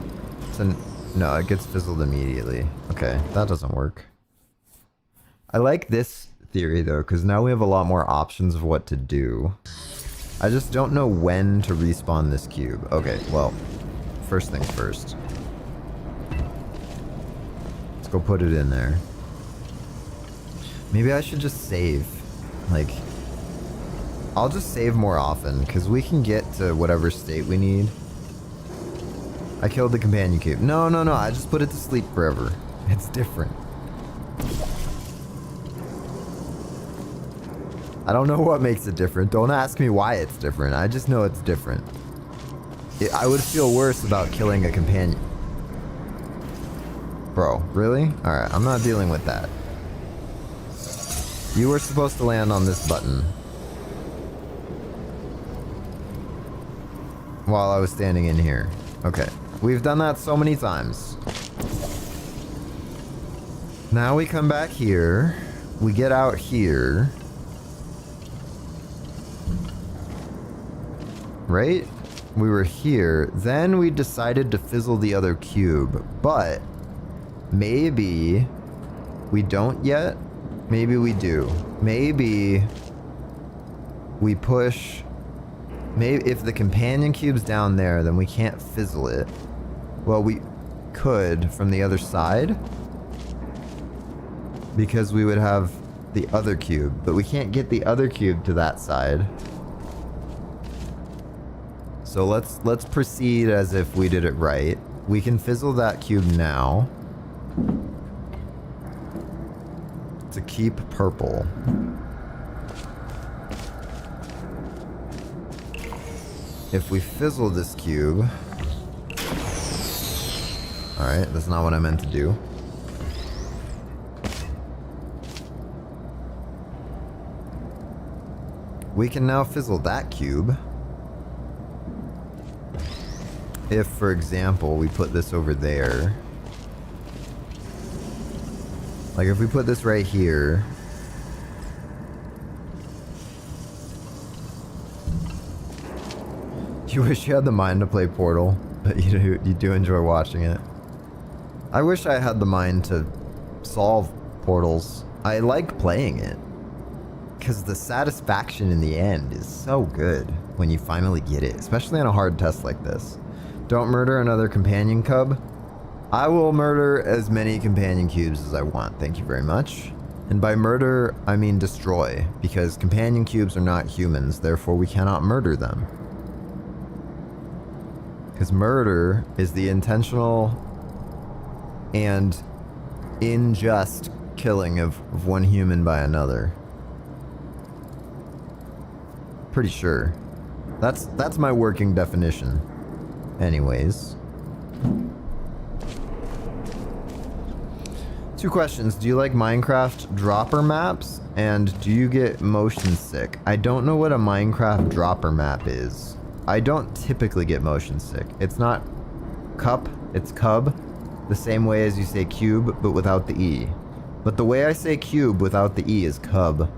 to... No, it gets fizzled immediately. Okay, that doesn't work. I like this theory though, because now we have a lot more options of what to do. I just don't know when to respawn this cube. Okay, well, first things first. Let's go put it in there. Maybe I should just save. Like, I'll just save more often, because we can get to whatever state we need. I killed the companion cube. No, no, no, I just put it to sleep forever. It's different. I don't know what makes it different. Don't ask me why it's different. I just know it's different. I would feel worse about killing a companion. Bro, really? Alright, I'm not dealing with that. You were supposed to land on this button while I was standing in here. Okay. We've done that so many times. Now we come back here. We get out here. Right? We were here. Then we decided to fizzle the other cube. But maybe we don't yet. Maybe we do. Maybe we push... Maybe if the companion cube's down there, then we can't fizzle it. Well, we could from the other side, because we would have the other cube, but we can't get the other cube to that side. So let's proceed as if we did it right. We can fizzle that cube now to keep purple. If we fizzle this cube... Alright, that's not what I meant to do. We can now fizzle that cube. If, for example, we put this over there. Like, if we put this right here... You wish you had the mind to play Portal, but you do enjoy watching it. I wish I had the mind to solve portals. I like playing it, because the satisfaction in the end is so good when you finally get it, especially on a hard test like this. Don't murder another companion cub. I will murder as many companion cubes as I want. Thank you very much. And by murder, I mean destroy, because companion cubes are not humans, therefore we cannot murder them. Because murder is the intentional and unjust killing of one human by another. Pretty sure. That's my working definition. Anyways. 2 questions. Do you like Minecraft dropper maps? And do you get motion sick? I don't know what a Minecraft dropper map is. I don't typically get motion sick. It's not cup, it's cub. The same way as you say cube, but without the E. But the way I say cube without the E is cub.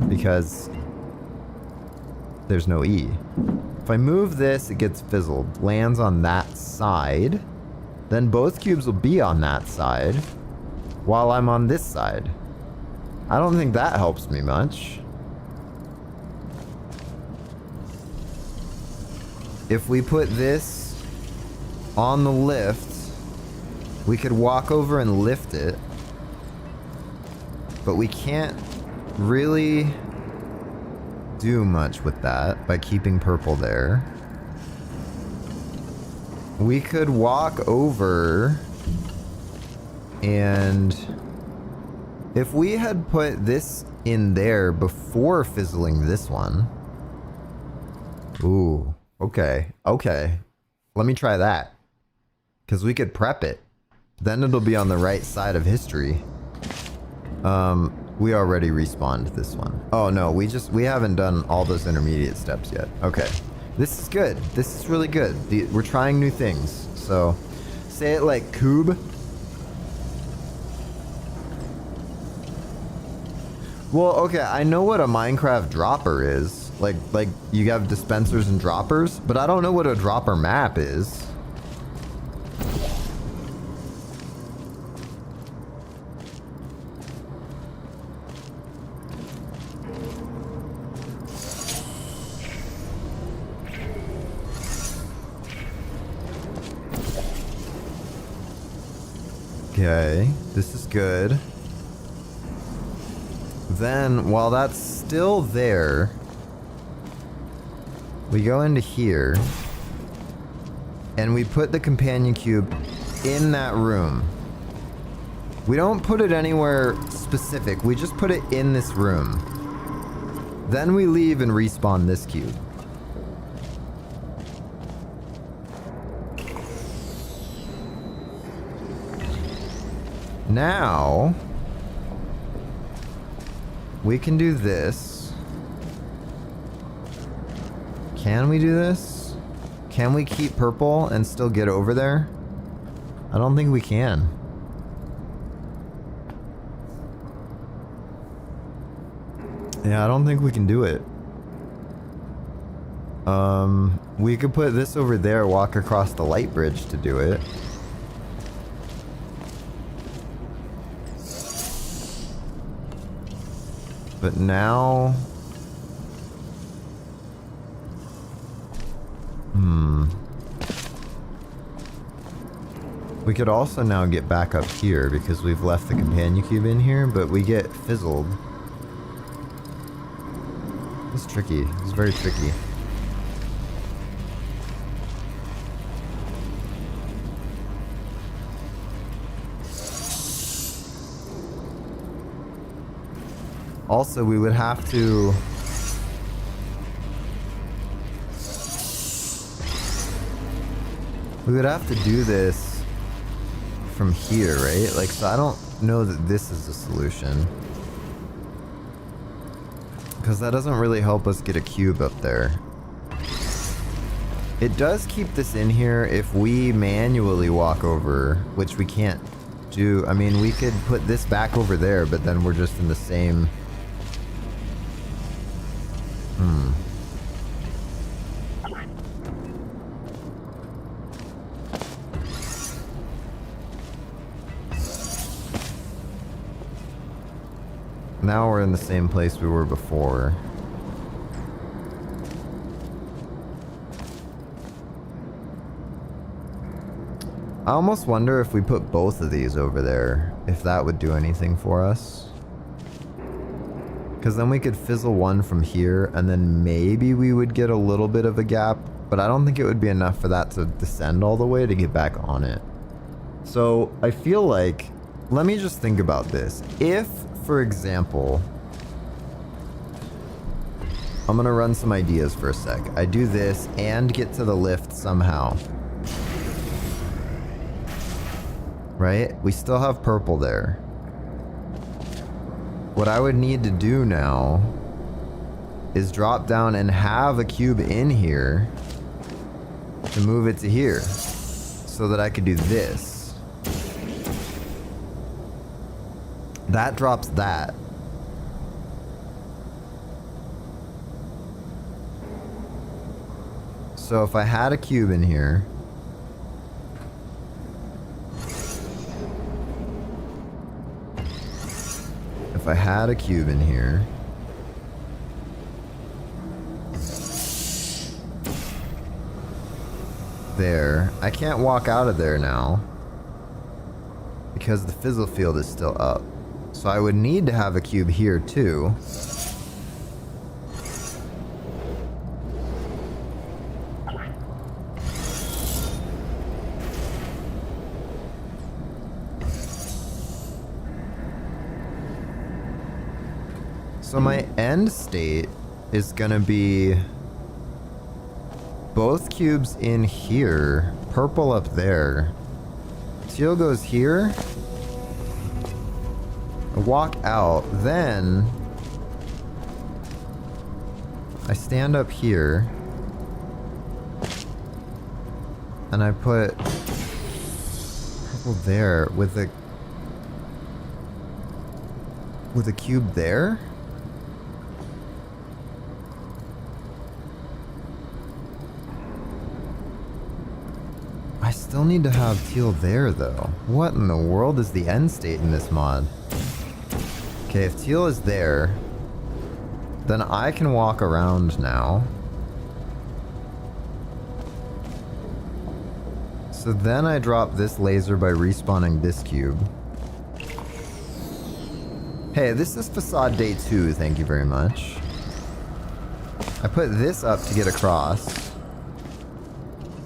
Because there's no E. If I move this, it gets fizzled. Lands on that side. Then both cubes will be on that side while I'm on this side. I don't think that helps me much. If we put this on the lift, we could walk over and lift it. But we can't really do much with that by keeping purple there. We could walk over and if we had put this in there before fizzling this one. Ooh, okay. Let me try that. Because we could prep it. Then it'll be on the right side of history. We already respawned this one. Oh no, we haven't done all those intermediate steps yet. Okay. This is good. This is really good. We're trying new things. So, say it like cube. Well, okay, I know what a Minecraft dropper is. Like you have dispensers and droppers, but I don't know what a dropper map is. Okay, this is good. Then, while that's still there, we go into here, and we put the companion cube in that room. We don't put it anywhere specific, we just put it in this room. Then we leave and respawn this cube. Now, we can do this. Can we do this? Can we keep purple and still get over there? I don't think we can. Yeah, I don't think we can do it. We could put this over there, walk across the light bridge to do it. But now... We could also now get back up here because we've left the companion cube in here, but we get fizzled. It's tricky. It's very tricky. Also, we would have to... We would have to do this from here, right? Like, so I don't know that this is a solution. Because that doesn't really help us get a cube up there. It does keep this in here if we manually walk over, which we can't do. I mean, we could put this back over there, but then we're just in the same... Now we're in the same place we were before. I almost wonder if we put both of these over there, if that would do anything for us. Because then we could fizzle one from here, and then maybe we would get a little bit of a gap, but I don't think it would be enough for that to descend all the way to get back on it. So I feel like, let me just think about this. If, for example, I'm gonna run some ideas for a sec. I do this and get to the lift somehow. Right? We still have purple there. What I would need to do now is drop down and have a cube in here to move it to here so that I could do this. That drops that. So if I had a cube in here, if I had a cube in here, there, I can't walk out of there now because the fizzle field is still up. So I would need to have a cube here too. So my end state is gonna be both cubes in here, purple up there. Teal goes here. I walk out, then I stand up here and I put purple there with a cube there. I still need to have teal there though. What in the world is the end state in this mod? Okay, if teal is there, then I can walk around now. So then I drop this laser by respawning this cube. Hey, this is Facade Day 2, thank you very much. I put this up to get across.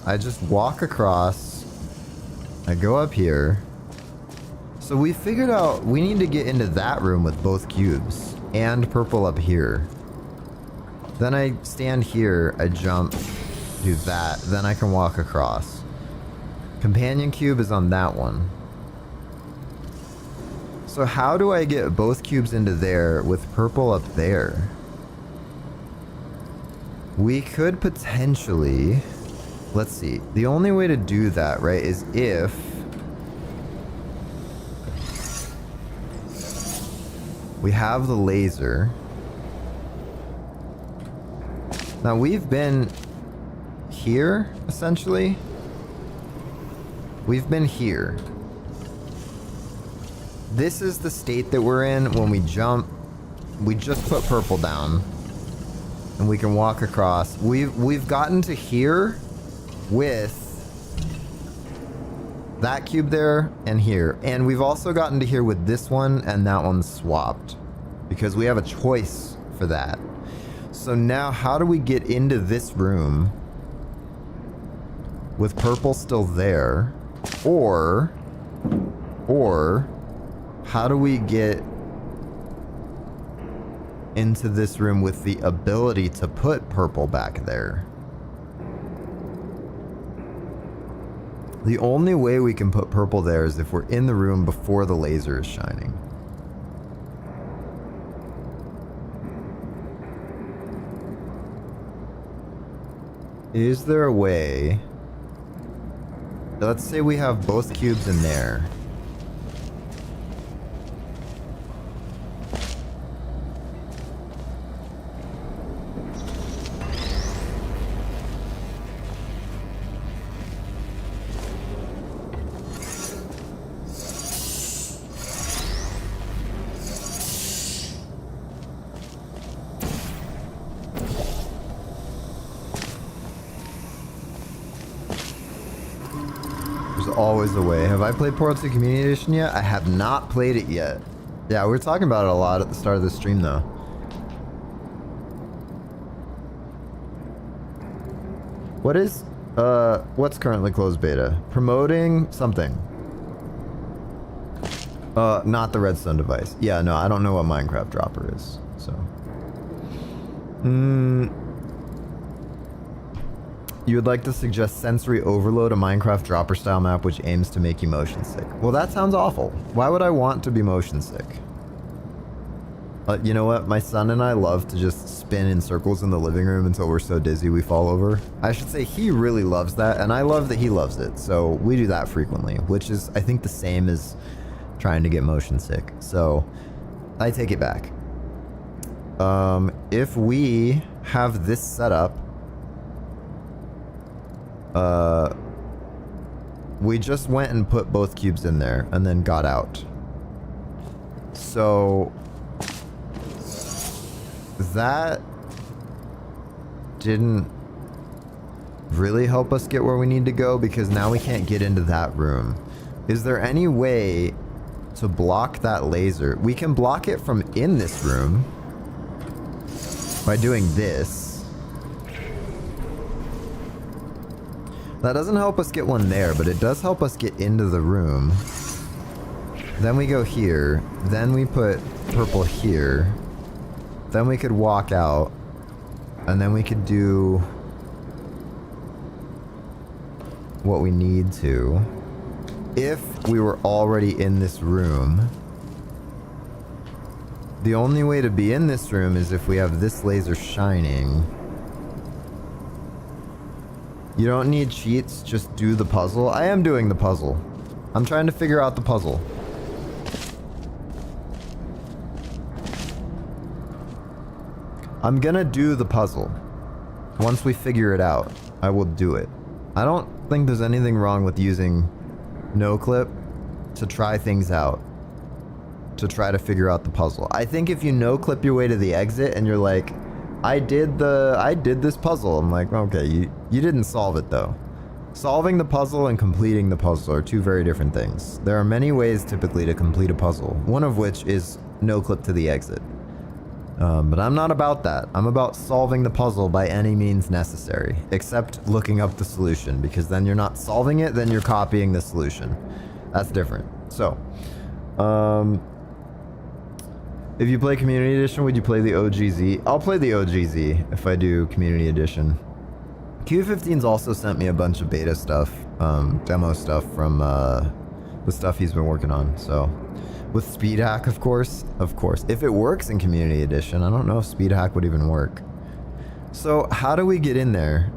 I just walk across. I go up here. So we figured out we need to get into that room with both cubes and purple up here. Then I stand here, I jump, do that, then I can walk across. Companion cube is on that one. So how do I get both cubes into there with purple up there? We could potentially... Let's see. The only way to do that, right, is if we have the laser. Now we've been here, essentially. We've been here. This is the state that we're in when we jump. We just put purple down and we can walk across. We've gotten to here with that cube there and here, and we've also gotten to here with this one, and that one's swapped because we have a choice for that. So now how do we get into this room with purple still there, or how do we get into this room with the ability to put purple back there? The only way we can put purple there is if we're in the room before the laser is shining. Is there a way? Let's say we have both cubes in there. There's always a way. Have I played Portal 2 Community Edition yet? I have not played it yet. Yeah, we were talking about it a lot at the start of the stream, though. What is, what's currently closed beta? Promoting something. Not the Redstone device. Yeah, no, I don't know what Minecraft Dropper is, so. You would like to suggest Sensory Overload, a Minecraft Dropper style map which aims to make you motion sick. Well, that sounds awful. Why would I want to be motion sick? You know what? My son and I love to just spin in circles in the living room until we're so dizzy we fall over. I should say he really loves that, and I love that he loves it. So we do that frequently, which is, I think, the same as trying to get motion sick. So I take it back. If we have this set up, we just went and put both cubes in there and then got out. So that didn't really help us get where we need to go because now we can't get into that room. Is there any way to block that laser? We can block it from in this room by doing this. That doesn't help us get one there, but it does help us get into the room. Then we go here. Then we put purple here. Then we could walk out. And then we could do what we need to. If we were already in this room. The only way to be in this room is if we have this laser shining. You don't need cheats, just do the puzzle. I am doing the puzzle. I'm trying to figure out the puzzle. I'm gonna do the puzzle. Once we figure it out, I will do it. I don't think there's anything wrong with using no-clip to try things out. To try to figure out the puzzle. I think if you no-clip your way to the exit and you're like, I did this puzzle. I'm like, okay, you didn't solve it though. Solving the puzzle and completing the puzzle are two very different things. There are many ways typically to complete a puzzle, one of which is no clip to the exit. But I'm not about that. I'm about solving the puzzle by any means necessary, except looking up the solution, because then you're not solving it, then you're copying the solution. That's different. So, if you play Community Edition, would you play the OGZ? I'll play the OGZ if I do Community Edition. Q15's also sent me a bunch of beta stuff, demo stuff from the stuff he's been working on, so. With Speed Hack, of course. If it works in Community Edition, I don't know if Speed Hack would even work. So, how do we get in there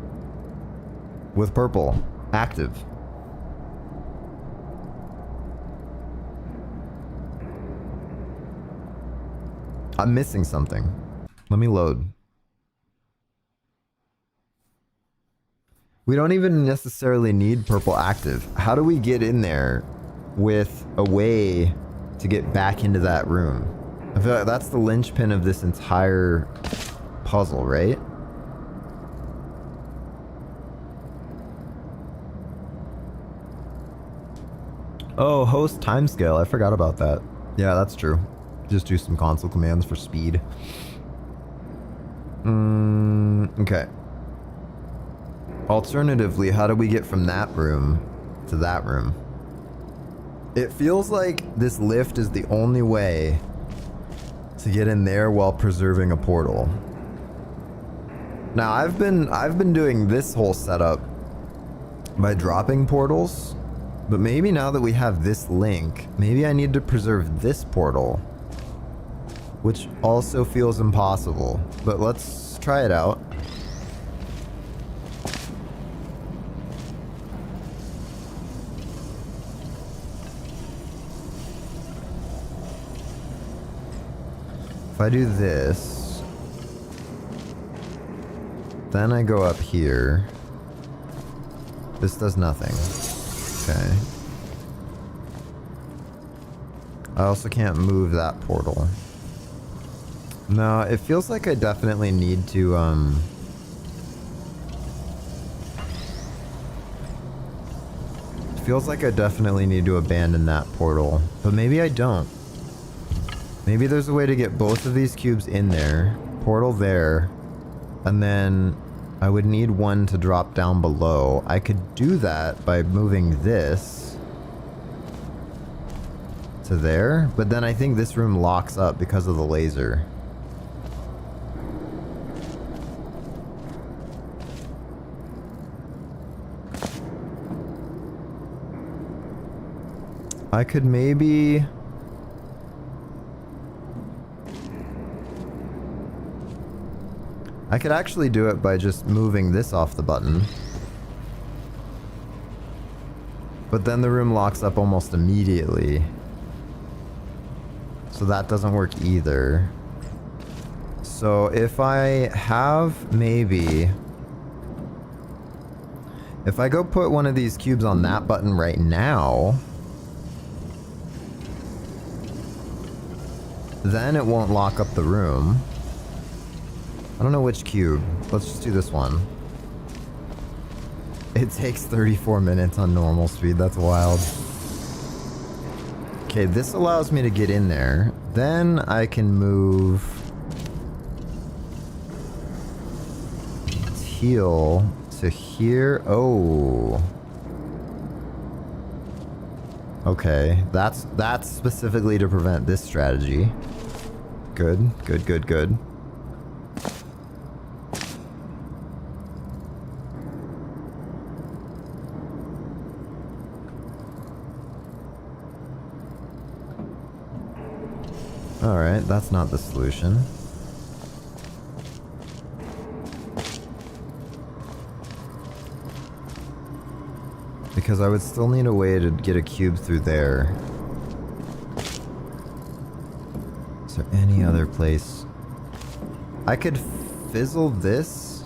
with purple active? I'm missing something. Let me load. We don't even necessarily need purple active. How do we get in there with a way to get back into that room? I feel like that's the linchpin of this entire puzzle, right? Oh, host timescale. I forgot about that. Yeah, that's true. Just do some console commands for speed. Okay. Alternatively, how do we get from that room to that room? It feels like this lift is the only way to get in there while preserving a portal. Now, I've been doing this whole setup by dropping portals, but maybe now that we have this link, maybe I need to preserve this portal, which also feels impossible, but let's try it out. If I do this, then I go up here. This does nothing. Okay. I also can't move that portal. No, it feels like I definitely need to, feels like I definitely need to abandon that portal, but maybe I don't. Maybe there's a way to get both of these cubes in there, portal there, and then I would need one to drop down below. I could do that by moving this to there, but then I think this room locks up because of the laser. I could maybe... I could actually do it by just moving this off the button. But then the room locks up almost immediately. So that doesn't work either. So if I have maybe... If I go put one of these cubes on that button right now... Then it won't lock up the room. I don't know which cube. Let's just do this one. It takes 34 minutes on normal speed. That's wild. Okay, this allows me to get in there. Then I can move teal to here. Oh. Okay, that's specifically to prevent this strategy. Good, good, good, good. Alright, that's not the solution. Because I would still need a way to get a cube through there. Is there any other place? I could fizzle this?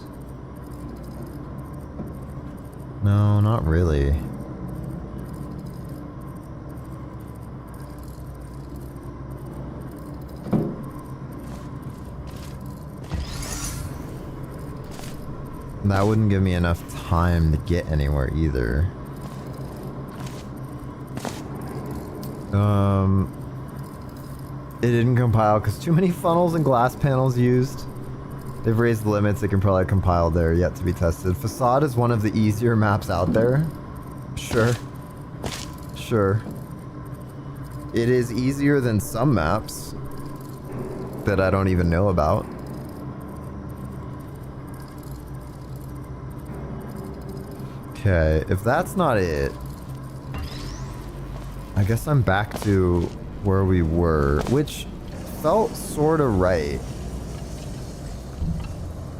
No, not really. That wouldn't give me enough time to get anywhere either. It didn't compile because too many funnels and glass panels used. They've raised the limits. It can probably compile there, yet to be tested. Facade is one of the easier maps out there. Sure. Sure. It is easier than some maps that I don't even know about. Okay, if that's not it, I guess I'm back to where we were, which felt sort of right.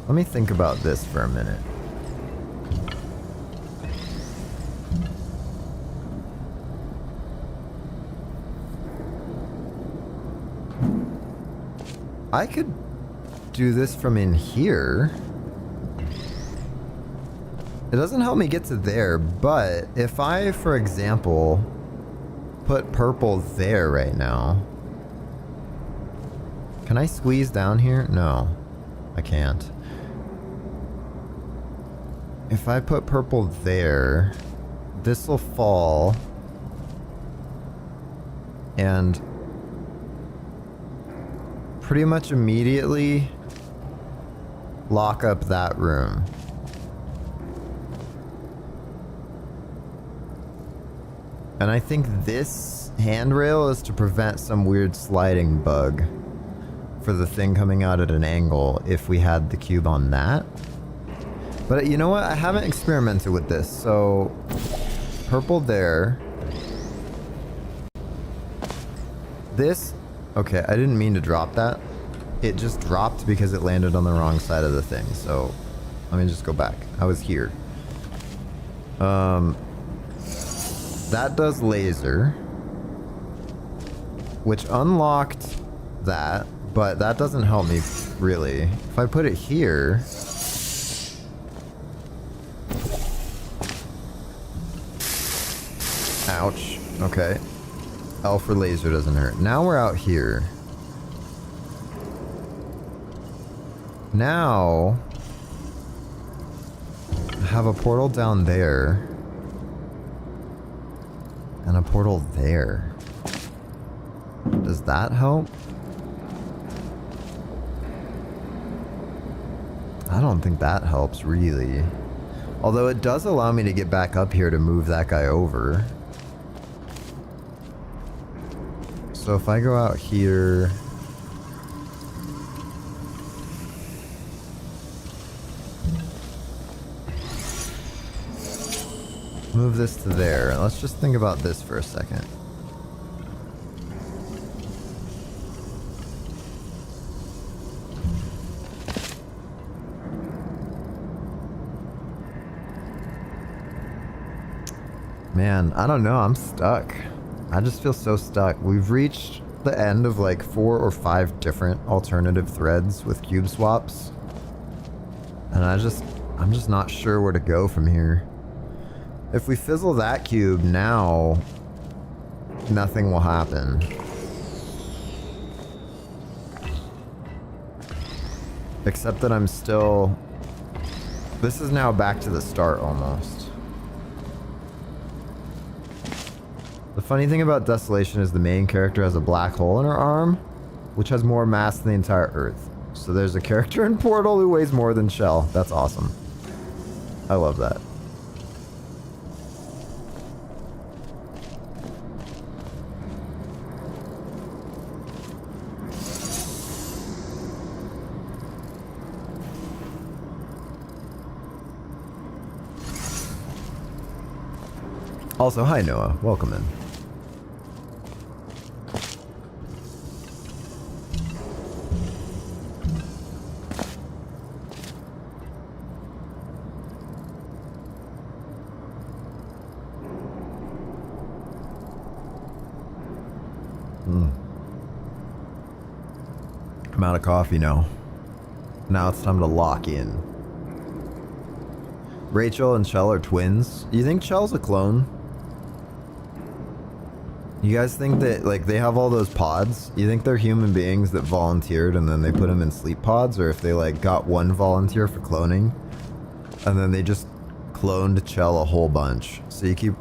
Let me think about this for a minute. I could do this from in here. It doesn't help me get to there, but if I, for example, put purple there right now. Can I squeeze down here? No, I can't. If I put purple there, this will fall. And pretty much immediately lock up that room. And I think this handrail is to prevent some weird sliding bug for the thing coming out at an angle if we had the cube on that. But you know what? I haven't experimented with this. So purple there. This. Okay, I didn't mean to drop that. It just dropped because it landed on the wrong side of the thing. So let me just go back. I was here. That does laser, which unlocked that, but that doesn't help me really. If I put it here, ouch. Okay, L for laser doesn't hurt. Now we're out here. Now I have a portal down there. a portal there. Does that help? I don't think that helps really. Although it does allow me to get back up here to move that guy over. So if I go out here... move this to there. Let's just think about this for a second. Man, I don't know. I'm stuck. I just feel so stuck. We've reached the end of like 4 or 5 different alternative threads with cube swaps. And I'm just not sure where to go from here. If we fizzle that cube now, nothing will happen. Except that I'm still... This is now back to the start almost. The funny thing about Desolation is the main character has a black hole in her arm, which has more mass than the entire Earth. So there's a character in Portal who weighs more than Shell. That's awesome. I love that. Also, hi Noah. Welcome in. I'm out of coffee now. Now it's time to lock in. Rachel and Chell are twins. You think Chell's a clone? You guys think that, like, they have all those pods? You think they're human beings that volunteered and then they put them in sleep pods? Or if they, like, got one volunteer for cloning and then they just cloned Chell a whole bunch. So you keep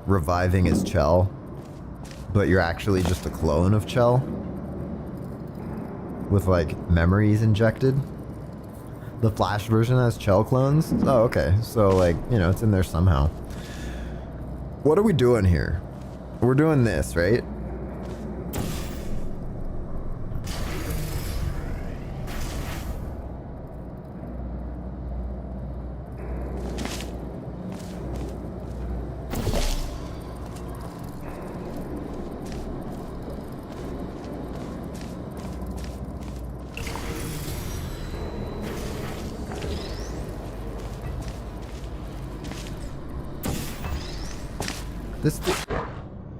reviving as Chell, but you're actually just a clone of Chell with, like, memories injected. The Flash version has Chell clones? Oh, okay. So, like, you know, it's in there somehow. What are we doing here? We're doing this, right?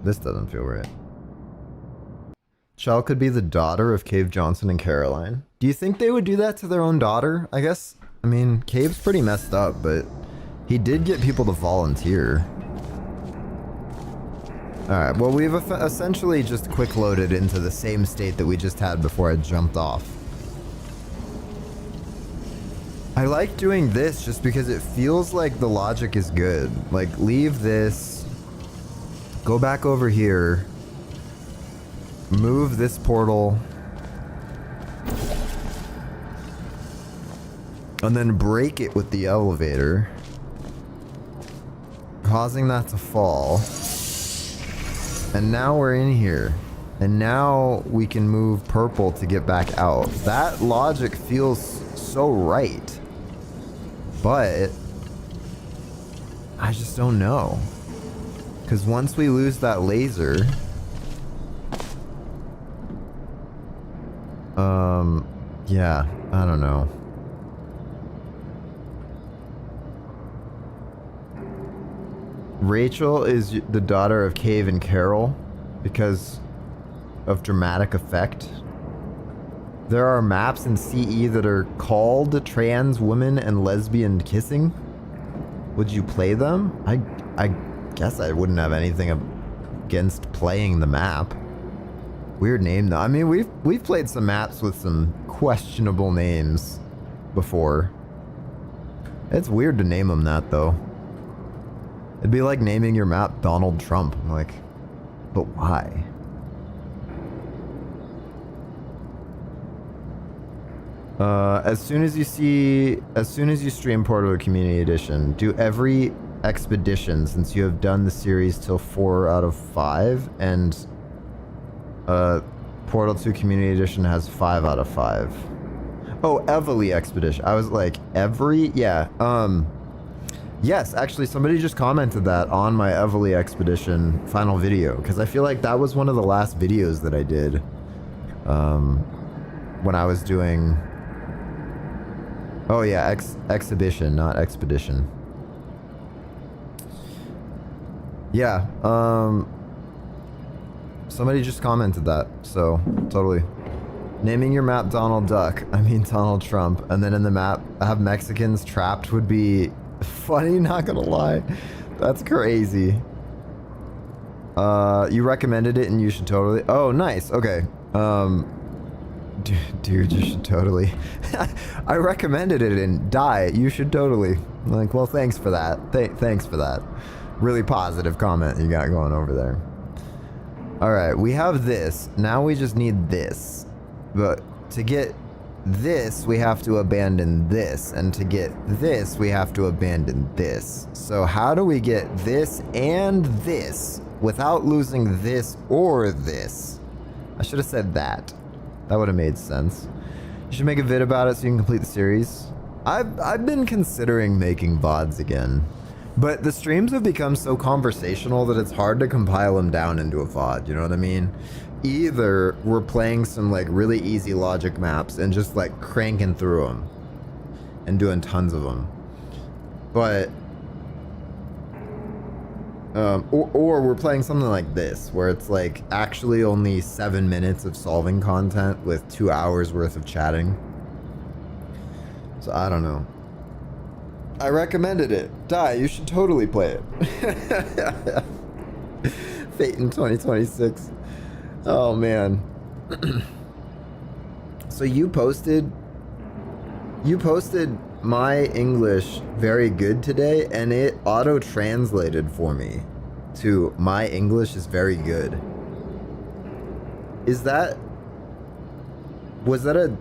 This doesn't feel right. Chell could be the daughter of Cave Johnson and Caroline. Do you think they would do that to their own daughter? I guess, I mean, Cave's pretty messed up, but he did get people to volunteer. Alright, well, we've essentially just quick loaded into the same state that we just had before I jumped off. I like doing this just because it feels like the logic is good. Like, leave this. Go back over here, move this portal, and then break it with the elevator, causing that to fall. And now we're in here. And now we can move purple to get back out. That logic feels so right. But I just don't know. Because once we lose that laser... yeah, I don't know. Rachel is the daughter of Cave and Carol because of dramatic effect. There are maps in CE that are called trans women and lesbian kissing. Would you play them? I guess I wouldn't have anything against playing the map. Weird name though. I mean, we've played some maps with some questionable names before. It's weird to name them that though. It'd be like naming your map Donald Trump. I'm like, but why? As soon as you stream Portal Community Edition, do every expedition since you have done the series till 4 out of 5, and Portal 2 Community Edition has 5 out of 5. Oh, Evely Expedition. I was like, every? Yeah. Yes, actually, somebody just commented that on my Evely Expedition final video, because I feel like that was one of the last videos that I did when I was doing... Oh yeah, exhibition, not expedition. Yeah, somebody just commented that, so totally. Naming your map Donald Duck, I mean Donald Trump, and then in the map have Mexicans trapped would be funny, not gonna lie. That's crazy. You recommended it and you should totally... Oh, nice, okay. Dude, you should totally. I recommended it and you should totally. I'm like, well, thanks for that. Thanks for that. Really positive comment you got going over there. All right, we have this. Now we just need this. But to get this, we have to abandon this. And to get this, we have to abandon this. So how do we get this and this without losing this or this? I should have said that. That would have made sense. You should make a vid about it so you can complete the series. I've been considering making VODs again, but the streams have become so conversational that it's hard to compile them down into a VOD, you know what I mean? Either we're playing some like really easy logic maps and just like cranking through them and doing tons of them. But or we're playing something like this, where it's like actually only 7 minutes of solving content with 2 hours worth of chatting. So I don't know. I recommended it. You should totally play it. Fate in 2026. Oh man. So you posted my English very good today, and it auto-translated for me to my English is very good. Was that a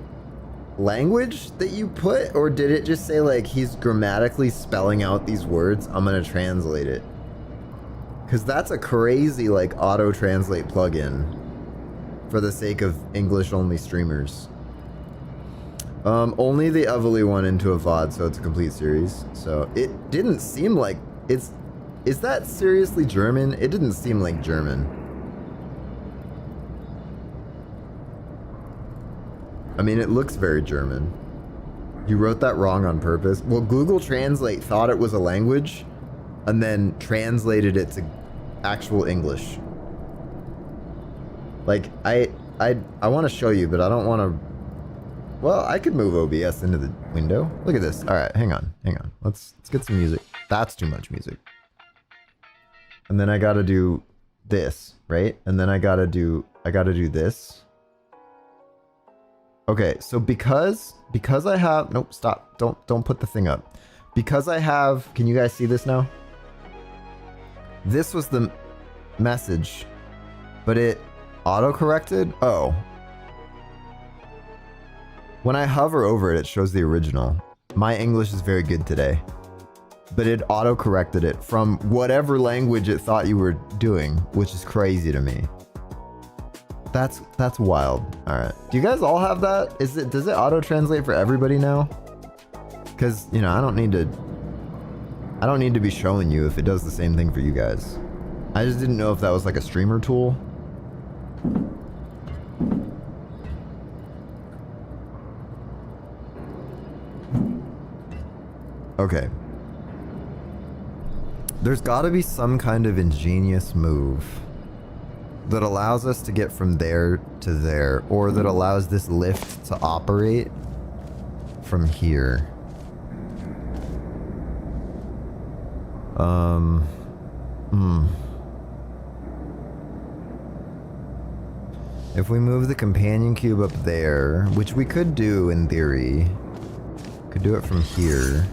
language that you put, or did it just say like he's grammatically spelling out these words, I'm gonna translate it? Because that's a crazy like auto-translate plugin for the sake of English-only streamers. Only the Evely one into a VOD, so it's a complete series. So it didn't seem like it's... Is that seriously German? It didn't seem like German. I mean, it looks very German. You wrote that wrong on purpose. Well, Google Translate thought it was a language and then translated it to actual English. Like, I want to show you, but I don't want to... Well, I could move OBS into the window. Look at this. All right, hang on. Let's get some music. That's too much music. And then I gotta do this, right? And then I gotta do this. Okay, so because I have... Nope, stop. Don't put the thing up. Because I have... Can you guys see this now? This was the message, but it auto-corrected? Oh. When I hover over it, it shows the original. My English is very good today. But it auto-corrected it from whatever language it thought you were doing, which is crazy to me. That's wild. All right. Do you guys all have that? Does it auto-translate for everybody now? Because, you know, I don't need to be showing you if it does the same thing for you guys. I just didn't know if that was like a streamer tool. Okay. There's got to be some kind of ingenious move that allows us to get from there to there, or that allows this lift to operate from here. If we move the companion cube up there, which we could do in theory, could do it from here.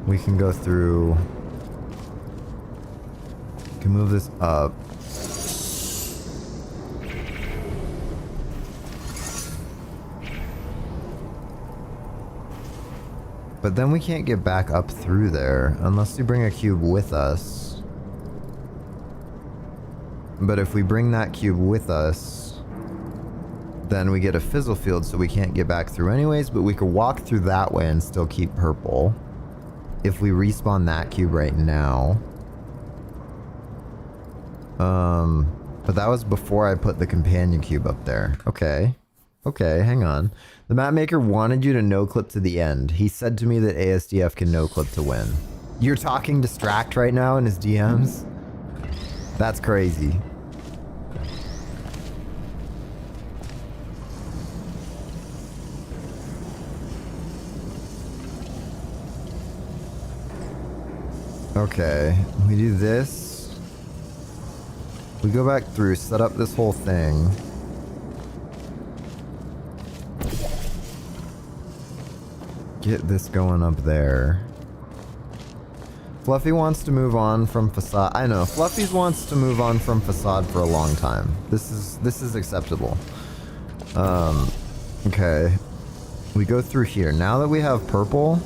We can go through... We can move this up. But then we can't get back up through there unless we bring a cube with us. But if we bring that cube with us, then we get a fizzle field, so we can't get back through anyways, but we could walk through that way and still keep purple. If we respawn that cube right now. But that was before I put the companion cube up there. Okay. Okay, hang on. The map maker wanted you to no-clip to the end. He said to me that ASDF can no-clip to win. You're talking to Stract right now in his DMs? That's crazy. Okay, we do this. We go back through, set up this whole thing. Get this going up there. Fluffy wants to move on from Facade. I know, Fluffy wants to move on from Facade for a long time. This is acceptable. Okay. We go through here. Now that we have purple,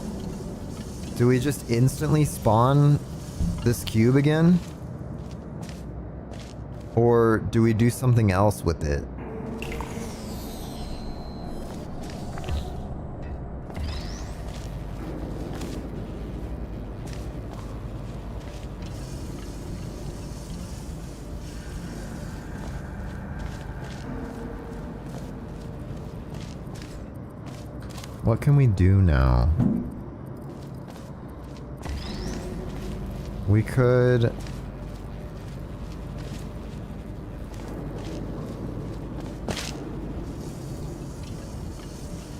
do we just instantly spawn this cube again? Or do we do something else with it? What can we do now? We could...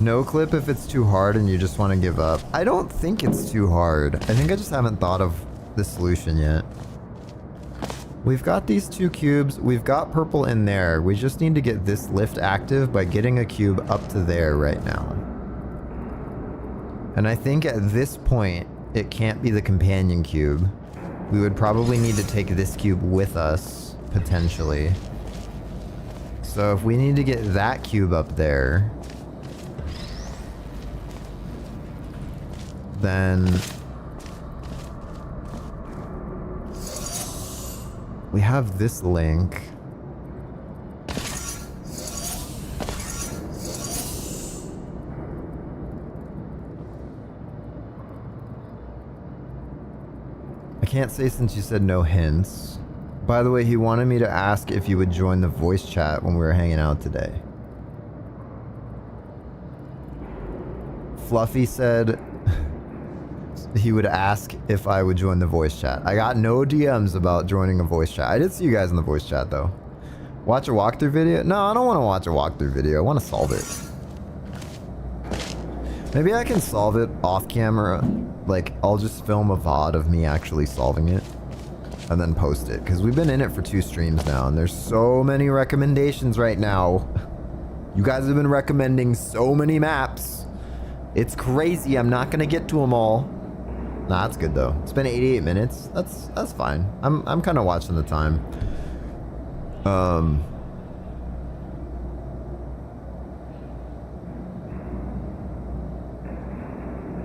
no clip if it's too hard and you just want to give up. I don't think it's too hard. I think I just haven't thought of the solution yet. We've got these two cubes. We've got purple in there. We just need to get this lift active by getting a cube up to there right now. And I think at this point, it can't be the companion cube. We would probably need to take this cube with us, potentially. So if we need to get that cube up there, then we have this link. I can't say since you said no hints. By the way, he wanted me to ask if you would join the voice chat when we were hanging out today. Fluffy said he would ask if I would join the voice chat. I got no DMs about joining a voice chat. I did see you guys in the voice chat though. Watch a walkthrough video? No, I don't want to watch a walkthrough video. I want to solve it. Maybe I can solve it off camera. Like, I'll just film a VOD of me actually solving it and then post it. Because we've been in it for 2 streams now and there's so many recommendations right now. You guys have been recommending so many maps. It's crazy. I'm not going to get to them all. Nah, that's good though. It's been 88 minutes. That's fine. I'm kind of watching the time.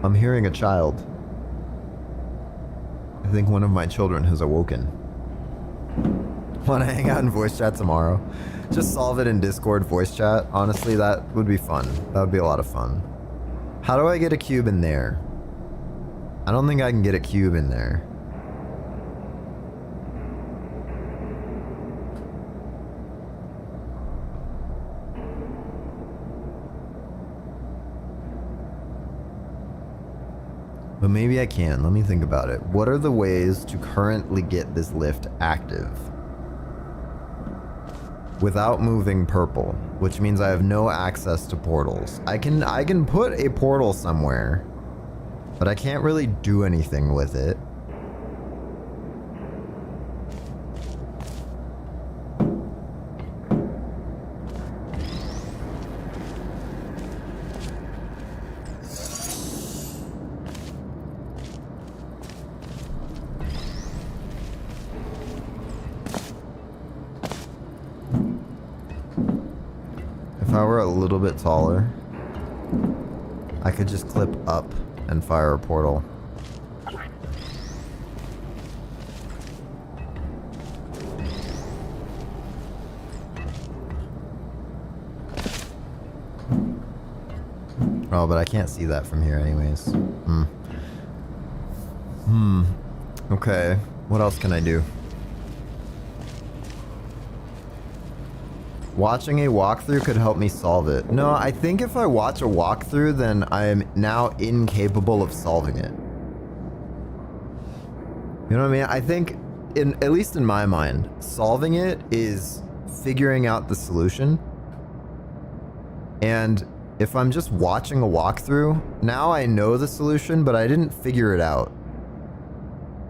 I'm hearing a child. I think one of my children has awoken. Want to hang out in voice chat tomorrow? Just solve it in Discord voice chat. Honestly, that would be fun. That would be a lot of fun. How do I get a cube in there? I don't think I can get a cube in there. But maybe I can. Let me think about it. What are the ways to currently get this lift active without moving purple, which means I have no access to portals? I can put a portal somewhere, but I can't really do anything with it. I were a little bit taller, I could just clip up and fire a portal. Oh, but I can't see that from here anyways. Okay. What else can I do? Watching a walkthrough could help me solve it. No, I think if I watch a walkthrough, then I am now incapable of solving it. You know what I mean? I think, at least in my mind, solving it is figuring out the solution. And if I'm just watching a walkthrough, now I know the solution, but I didn't figure it out.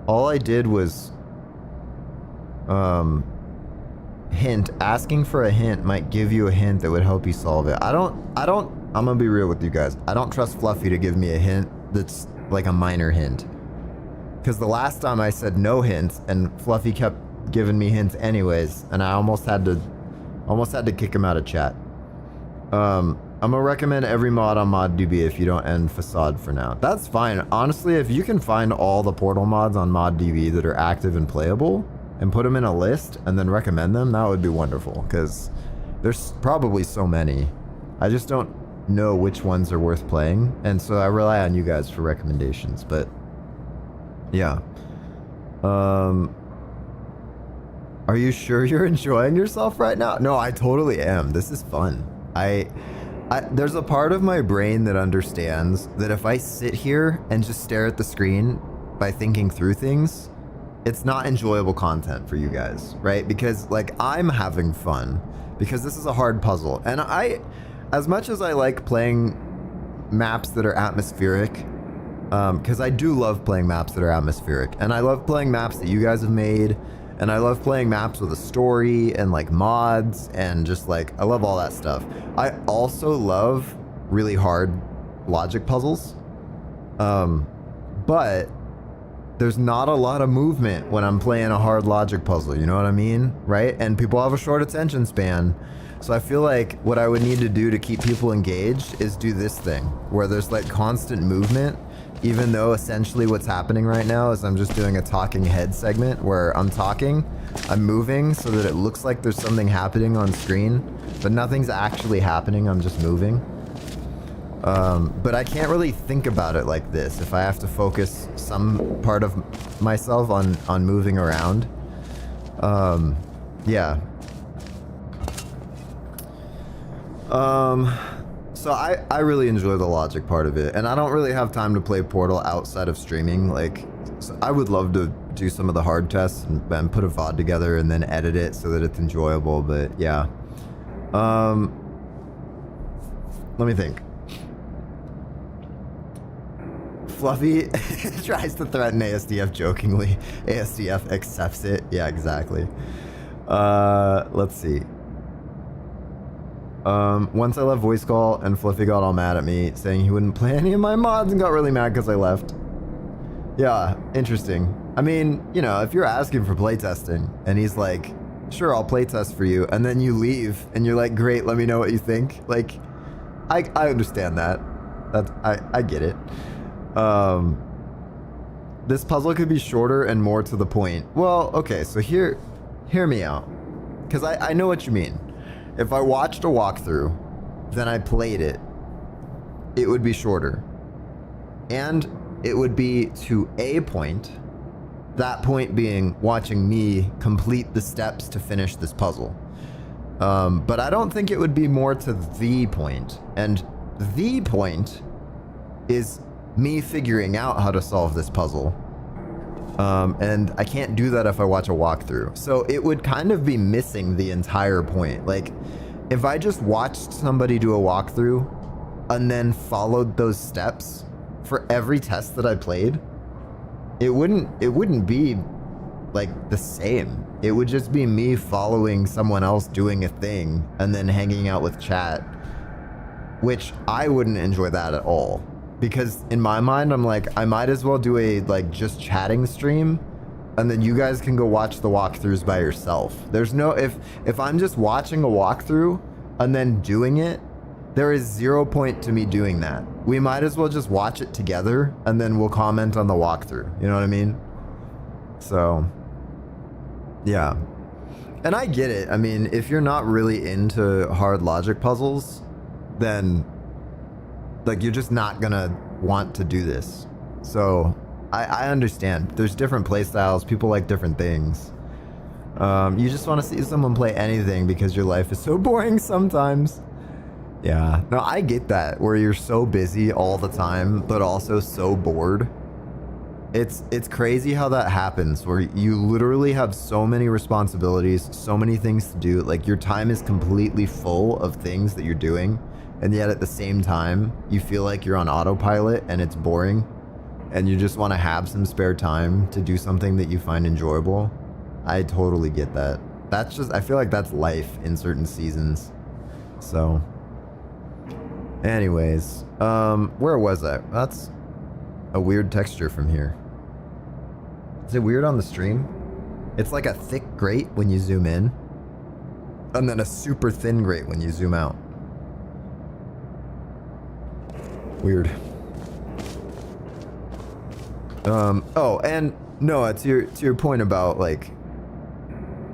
All I did was, hint. Asking for a hint might give you a hint that would help you solve it. I'm gonna be real with you guys. I don't trust Fluffy to give me a hint that's like a minor hint. Because the last time I said no hints, and Fluffy kept giving me hints anyways, and I almost had to kick him out of chat. I'm gonna recommend every mod on ModDB if you don't end Facade for now. That's fine. Honestly, if you can find all the portal mods on ModDB that are active and playable and put them in a list and then recommend them, that would be wonderful, because there's probably so many. I just don't know which ones are worth playing, and so I rely on you guys for recommendations. But yeah. Are you sure you're enjoying yourself right now? No, I totally am. This is fun. There's a part of my brain that understands that if I sit here and just stare at the screen by thinking through things, it's not enjoyable content for you guys, right? Because like I'm having fun because this is a hard puzzle. And as much as I like playing maps that are atmospheric, because I do love playing maps that are atmospheric, and I love playing maps that you guys have made, and I love playing maps with a story and like mods and just like, I love all that stuff. I also love really hard logic puzzles. But there's not a lot of movement when I'm playing a hard logic puzzle, you know what I mean? Right? And people have a short attention span. So I feel like what I would need to do to keep people engaged is do this thing where there's like constant movement, even though essentially what's happening right now is I'm just doing a talking head segment where I'm talking, I'm moving so that it looks like there's something happening on screen, but nothing's actually happening, I'm just moving. But I can't really think about it like this if I have to focus some part of myself on moving around. Yeah. So I really enjoy the logic part of it, and I don't really have time to play Portal outside of streaming. Like, so I would love to do some of the hard tests and put a VOD together and then edit it so that it's enjoyable, but yeah. Let me think. Fluffy tries to threaten ASDF jokingly. ASDF accepts it. Yeah, exactly. Let's see. Once I left voice call and Fluffy got all mad at me saying he wouldn't play any of my mods and got really mad because I left. Yeah, interesting. I mean, you know, if you're asking for playtesting and he's like, sure, I'll playtest for you, and then you leave and you're like, great, let me know what you think. Like, I understand that. I get it. This puzzle could be shorter and more to the point. Well, okay, so hear me out. Because I know what you mean. If I watched a walkthrough, then I played it, it would be shorter. And it would be to a point, that point being watching me complete the steps to finish this puzzle. But I don't think it would be more to the point. And the point is me figuring out how to solve this puzzle. And I can't do that if I watch a walkthrough. So it would kind of be missing the entire point. Like, if I just watched somebody do a walkthrough and then followed those steps for every test that I played, it wouldn't be like the same. It would just be me following someone else doing a thing and then hanging out with chat, which I wouldn't enjoy that at all. Because in my mind, I'm like, I might as well do a like just chatting stream, and then you guys can go watch the walkthroughs by yourself. There's no, if I'm just watching a walkthrough and then doing it, there is 0 point to me doing that. We might as well just watch it together and then we'll comment on the walkthrough. You know what I mean? So, yeah. And I get it. I mean, if you're not really into hard logic puzzles, then like you're just not gonna want to do this. So I understand. There's different play styles. People like different things. You just want to see someone play anything because your life is so boring sometimes. Yeah. No, I get that, where you're so busy all the time, but also so bored. It's crazy how that happens, where you literally have so many responsibilities, so many things to do. Like your time is completely full of things that you're doing, and yet at the same time, you feel like you're on autopilot and it's boring, and you just want to have some spare time to do something that you find enjoyable. I totally get that. That's just, I feel like that's life in certain seasons. So, anyways, where was I? That's a weird texture from here. Is it weird on the stream? It's like a thick grate when you zoom in, and then a super thin grate when you zoom out. Weird. Oh, and Noah, to your point about like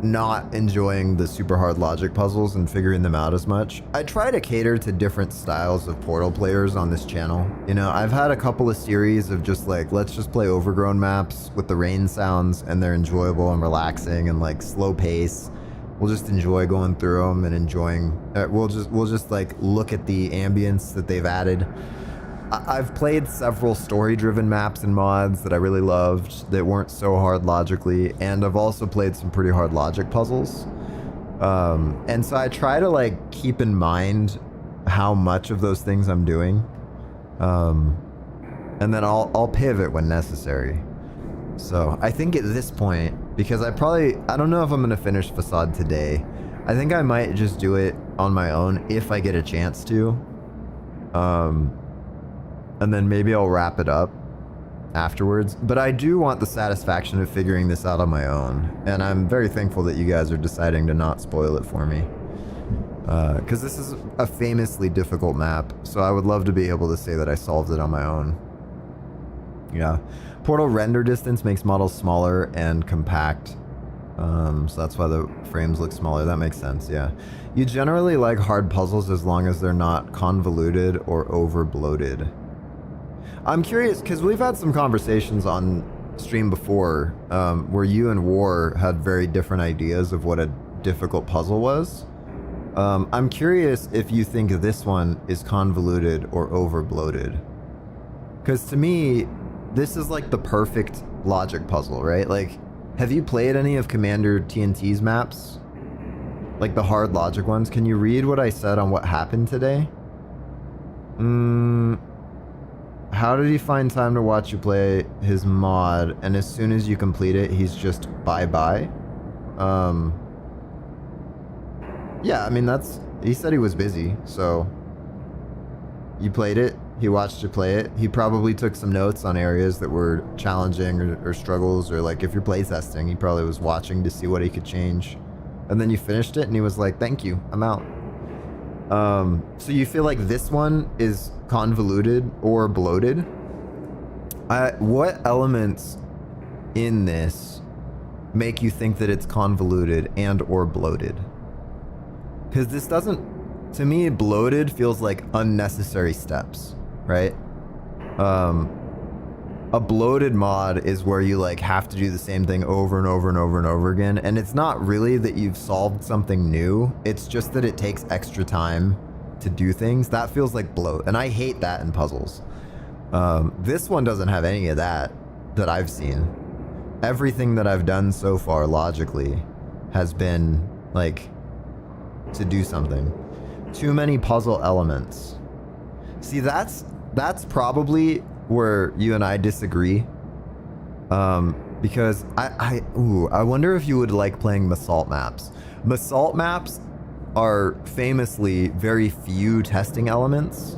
not enjoying the super hard logic puzzles and figuring them out as much, I try to cater to different styles of Portal players on this channel. You know, I've had a couple of series of just like, let's just play overgrown maps with the rain sounds, and they're enjoyable and relaxing and like slow pace. We'll just enjoy going through them and enjoying, we'll just like look at the ambience that they've added. I've played several story-driven maps and mods that I really loved that weren't so hard logically, and I've also played some pretty hard logic puzzles. And so I try to like keep in mind how much of those things I'm doing, and then I'll pivot when necessary. So I think at this point, because I don't know if I'm gonna finish Facade today. I think I might just do it on my own if I get a chance to. And then maybe I'll wrap it up afterwards. But I do want the satisfaction of figuring this out on my own. And I'm very thankful that you guys are deciding to not spoil it for me. Because this is a famously difficult map. So I would love to be able to say that I solved it on my own. Yeah. Portal render distance makes models smaller and compact. So that's why the frames look smaller. That makes sense, yeah. You generally like hard puzzles as long as they're not convoluted or over bloated. I'm curious, because we've had some conversations on stream before where you and War had very different ideas of what a difficult puzzle was. I'm curious if you think this one is convoluted or over bloated. Because to me, this is like the perfect logic puzzle, right? Like, have you played any of Commander TNT's maps? Like the hard logic ones? Can you read what I said on what happened today? How did he find time to watch you play his mod, and as soon as you complete it, he's just bye-bye? Yeah, I mean, he said he was busy, so you played it, he watched you play it, he probably took some notes on areas that were challenging or struggles, or like if you're playtesting, he probably was watching to see what he could change. And then you finished it and he was like, thank you, I'm out. So you feel like this one is convoluted or bloated? What elements in this make you think that it's convoluted and or bloated? Because this doesn't, to me, bloated feels like unnecessary steps, right? A bloated mod is where you like have to do the same thing over and over and over and over again, and it's not really that you've solved something new, it's just that it takes extra time to do things. That feels like bloat, and I hate that in puzzles. This one doesn't have any of that I've seen. Everything that I've done so far logically has been like to do something. Too many puzzle elements. See, that's probably where you and I disagree, because I wonder if you would like playing Basalt maps. Basalt maps are famously very few testing elements,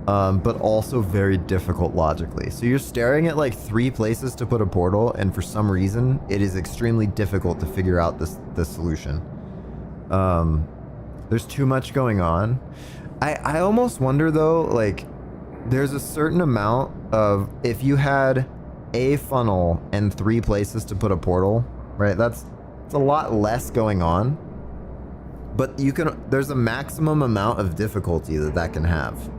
but also very difficult logically. So you're staring at like 3 places to put a portal, and for some reason it is extremely difficult to figure out the solution. There's too much going on. I almost wonder though, like, there's a certain amount of, if you had a funnel and 3 places to put a portal, right? It's a lot less going on. But there's a maximum amount of difficulty that can have.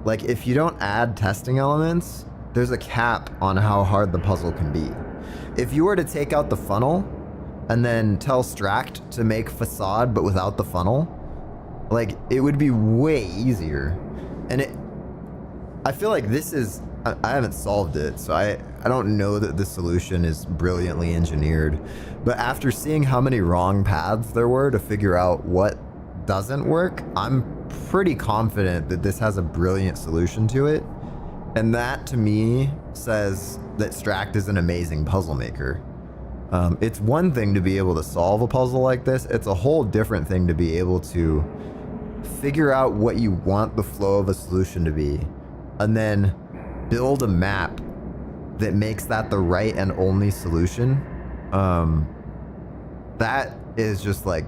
Like, if you don't add testing elements, there's a cap on how hard the puzzle can be. If you were to take out the funnel and then tell Stract to make Facade but without the funnel, like, it would be way easier. And I feel like this is, I haven't solved it, so I don't know that the solution is brilliantly engineered. But after seeing how many wrong paths there were to figure out what doesn't work, I'm pretty confident that this has a brilliant solution to it. And that, to me, says that Stract is an amazing puzzle maker. It's one thing to be able to solve a puzzle like this. It's a whole different thing to be able to figure out what you want the flow of a solution to be, and then build a map that makes that the right and only solution. That is just, like,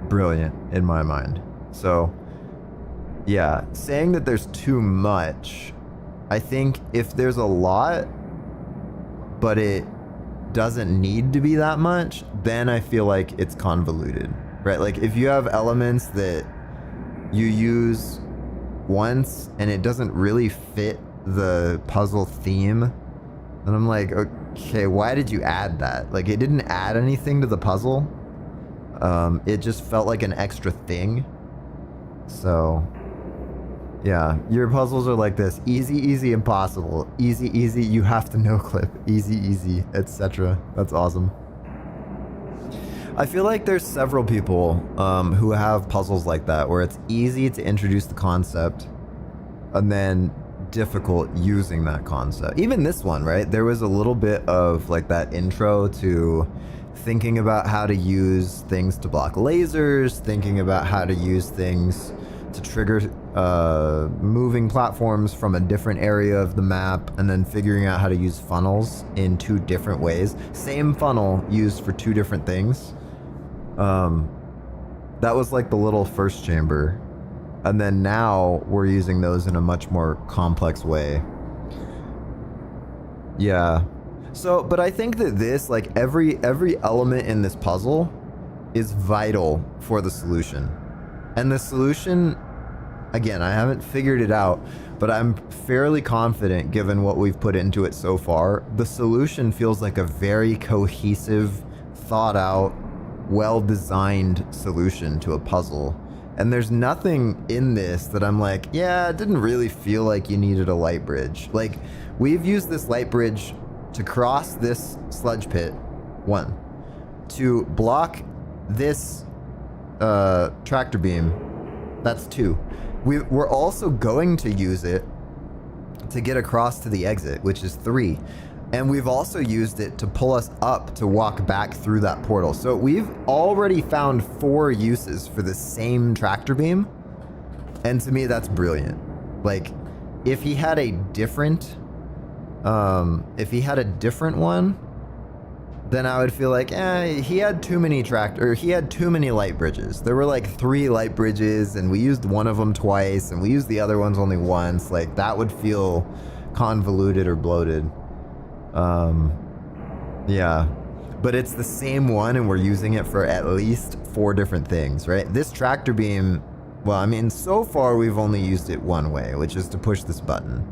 brilliant in my mind. So yeah, saying that there's too much, I think if there's a lot but it doesn't need to be that much, then I feel like it's convoluted, right? Like, if you have elements that you use once and it doesn't really fit the puzzle theme, and I'm like, okay, why did you add that? Like, it didn't add anything to the puzzle. It just felt like an extra thing. So yeah, your puzzles are like this: easy, easy, impossible. Easy, easy, you have to no clip. Easy, easy, etc. That's awesome. I feel like there's several people who have puzzles like that, where it's easy to introduce the concept and then difficult using that concept. Even this one, right? There was a little bit of like that intro to thinking about how to use things to block lasers, thinking about how to use things to trigger moving platforms from a different area of the map, and then figuring out how to use funnels in 2 different ways. Same funnel used for 2 different things. That was like the little first chamber. And then now we're using those in a much more complex way. Yeah. So, but I think that this, like, every element in this puzzle is vital for the solution. And the solution, again, I haven't figured it out, but I'm fairly confident, given what we've put into it so far, the solution feels like a very cohesive, thought out, well-designed solution to a puzzle. And there's nothing in this that I'm like, yeah, it didn't really feel like you needed a light bridge. Like, we've used this light bridge to cross this sludge pit, 1, to block this tractor beam, that's 2. We're also going to use it to get across to the exit, which is 3. And we've also used it to pull us up to walk back through that portal. So we've already found 4 uses for the same tractor beam. And to me, that's brilliant. Like, if he had a different one, then I would feel like, he had too many light bridges. There were like 3 light bridges, and we used one of them twice, and we used the other ones only once. Like, that would feel convoluted or bloated. Yeah, but it's the same one, and we're using it for at least 4 different things, right? This tractor beam, well, I mean, so far we've only used it one way, which is to push this button.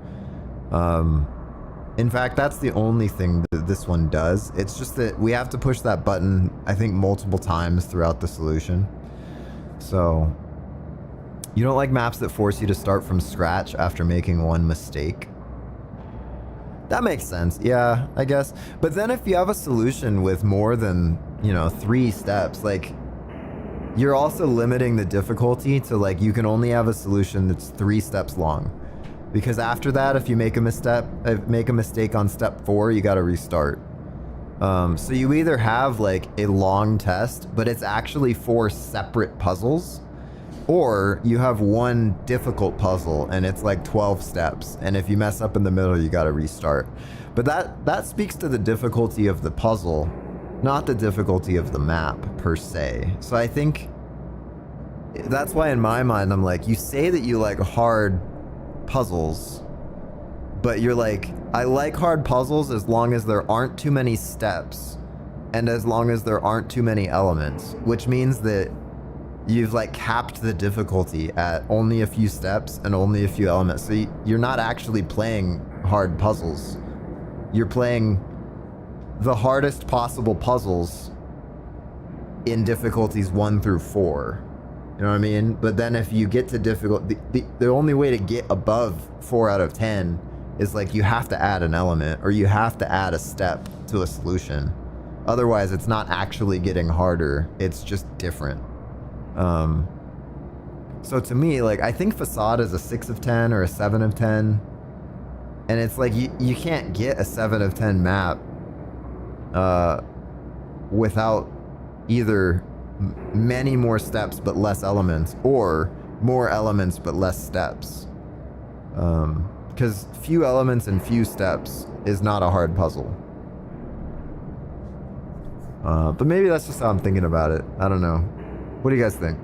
In fact, that's the only thing that this one does. It's just that we have to push that button, I think, multiple times throughout the solution. So, you don't like maps that force you to start from scratch after making one mistake? That makes sense, yeah, I guess. But then if you have a solution with more than, 3 steps, like, you're also limiting the difficulty to, like, you can only have a solution that's 3 steps long. Because after that, if you make a mistake on step 4, you gotta restart. So you either have, like, a long test, but it's actually 4 separate puzzles, or you have one difficult puzzle and it's like 12 steps, and if you mess up in the middle, you gotta restart. But that speaks to the difficulty of the puzzle, not the difficulty of the map per se. So I think That's why in my mind, I'm like, you say that you like hard puzzles, but you're like, I like hard puzzles as long as there aren't too many steps and as long as there aren't too many elements, which means that you've like capped the difficulty at only a few steps and only a few elements. So you're not actually playing hard puzzles. You're playing the hardest possible puzzles in difficulties 1 through 4. You know what I mean? But then if you get to difficult, the only way to get above 4 out of 10 is like you have to add an element or you have to add a step to a solution. Otherwise, it's not actually getting harder. It's just different. So to me, like, I think Facade is a 6 of 10 or a 7 of 10. And it's like, you can't get a 7 of 10 map without either many more steps but less elements, or more elements but less steps. Because few elements and few steps is not a hard puzzle. But maybe that's just how I'm thinking about it. I don't know. What do you guys think?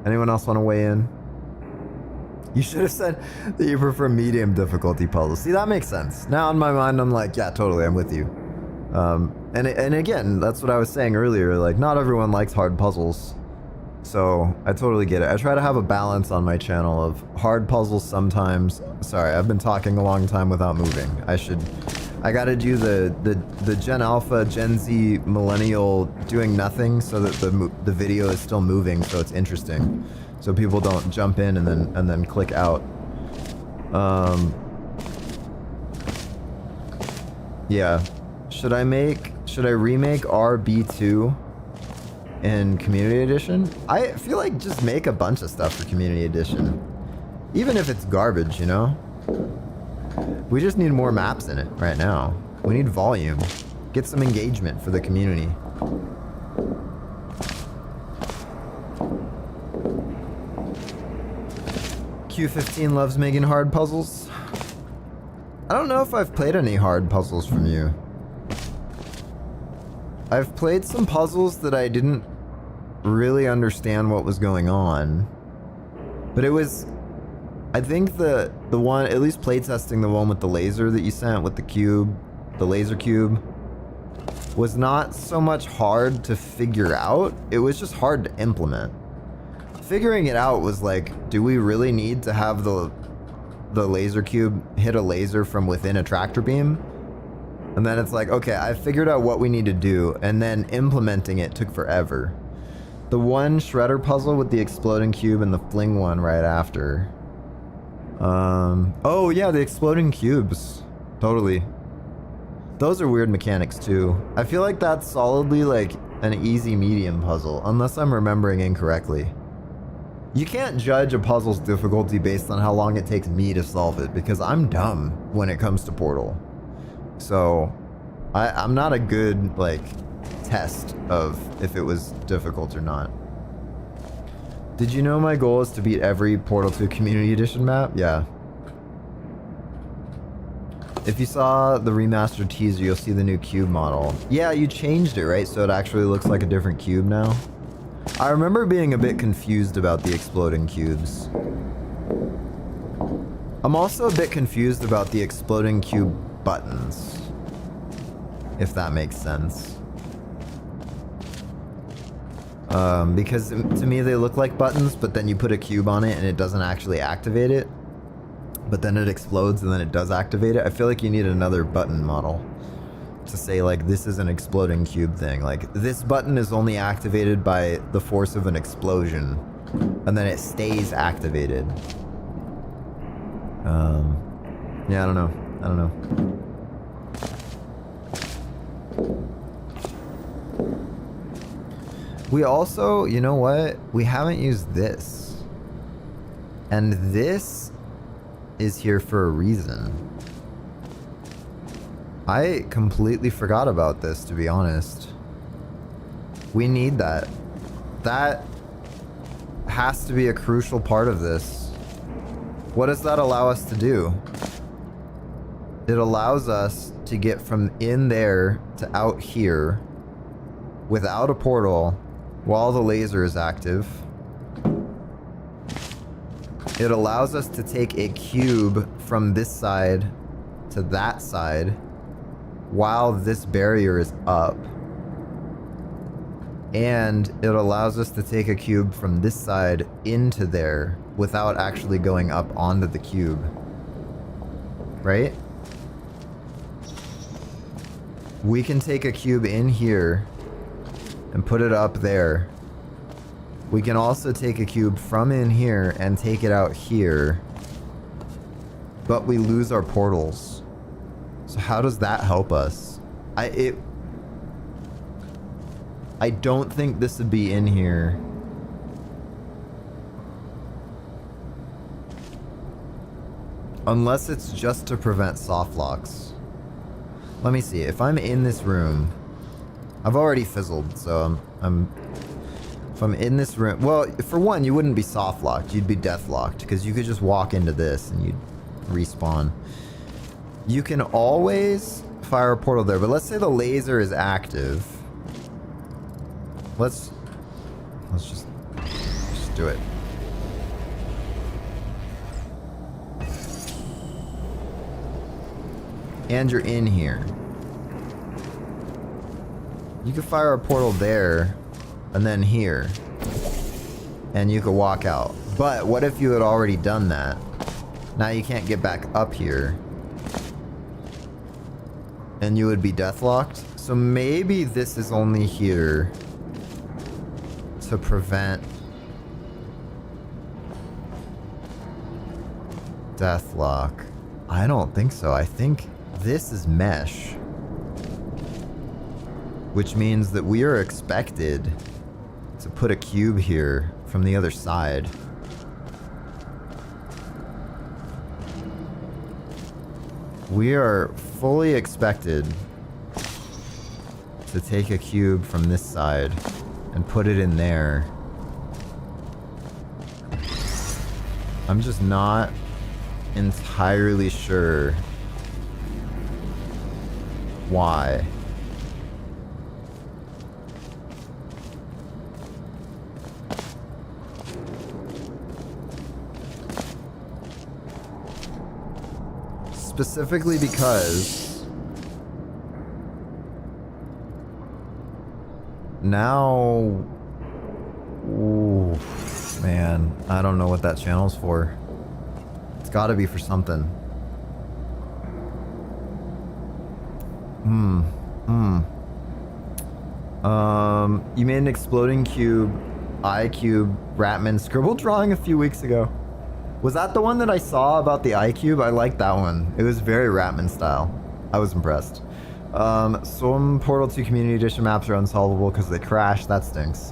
Anyone else want to weigh in? You should have said that you prefer medium difficulty puzzles. See, that makes sense. Now in my mind, I'm like, yeah, totally, I'm with you. And again, that's what I was saying earlier. Like, not everyone likes hard puzzles. So I totally get it. I try to have a balance on my channel of hard puzzles sometimes. Sorry, I've been talking a long time without moving. I gotta do the Gen Alpha, Gen Z, Millennial doing nothing so that the video is still moving, so it's interesting. So people don't jump in and then click out. Yeah. Should I remake RB2 in Community Edition? I feel like just make a bunch of stuff for Community Edition. Even if it's garbage, you know? We just need more maps in it right now. We need volume. Get some engagement for the community. Q15 loves making hard puzzles. I don't know if I've played any hard puzzles from you. I've played some puzzles that I didn't really understand what was going on. But it was... I think the one, at least playtesting the one with the laser that you sent with the cube, the laser cube, was not so much hard to figure out. It was just hard to implement. Figuring it out was like, do we really need to have the laser cube hit a laser from within a tractor beam? And then it's like, okay, I figured out what we need to do, and then implementing it took forever. The one shredder puzzle with the exploding cube and the fling one right after. Oh yeah, the exploding cubes. Totally. Those are weird mechanics too. I feel like that's solidly like an easy medium puzzle, unless I'm remembering incorrectly. You can't judge a puzzle's difficulty based on how long it takes me to solve it, because I'm dumb when it comes to Portal. So, I'm not a good, like, test of if it was difficult or not. Did you know my goal is to beat every Portal 2 Community Edition map? Yeah. If you saw the remastered teaser, you'll see the new cube model. Yeah, you changed it, right? So it actually looks like a different cube now. I remember being a bit confused about the exploding cubes. I'm also a bit confused about the exploding cube buttons, if that makes sense. Because to me they look like buttons, but then you put a cube on it and it doesn't actually activate it. But then it explodes and then it does activate it. I feel like you need another button model to say like this is an exploding cube thing. Like this button is only activated by the force of an explosion, and then it stays activated. Yeah, I don't know. We also, you know what? We haven't used this. And this is here for a reason. I completely forgot about this, to be honest. We need that. That has to be a crucial part of this. What does that allow us to do? It allows us to get from in there to out here without a portal while the laser is active, it allows us to take a cube from this side to that side while this barrier is up. And it allows us to take a cube from this side into there without actually going up onto the cube. Right? We can take a cube in here and put it up there. We can also take a cube from in here and take it out here. But we lose our portals. So how does that help us? I don't think this would be in here. Unless it's just to prevent soft locks. Let me see. If I'm in this room, I've already fizzled, so if I'm in this room, well, for one, you wouldn't be soft locked. You'd be death locked because you could just walk into this and you'd respawn. You can always fire a portal there, but let's say the laser is active. Let's just do it. And you're in here. You could fire a portal there and then here. And you could walk out. But what if you had already done that? Now you can't get back up here. And you would be deathlocked. So maybe this is only here to prevent deathlock. I don't think so. I think this is mesh. Which means that we are expected to put a cube here from the other side. We are fully expected to take a cube from this side and put it in there. I'm just not entirely sure why. Specifically because now, ooh, man, I don't know what that channel's for. It's got to be for something. You made an exploding cube, eye cube, Ratman scribble drawing a few weeks ago. Was that the one that I saw about the eye cube? I liked that one. It was very Ratman style. I was impressed. Some Portal 2 Community Edition maps are unsolvable because they crash. That stinks.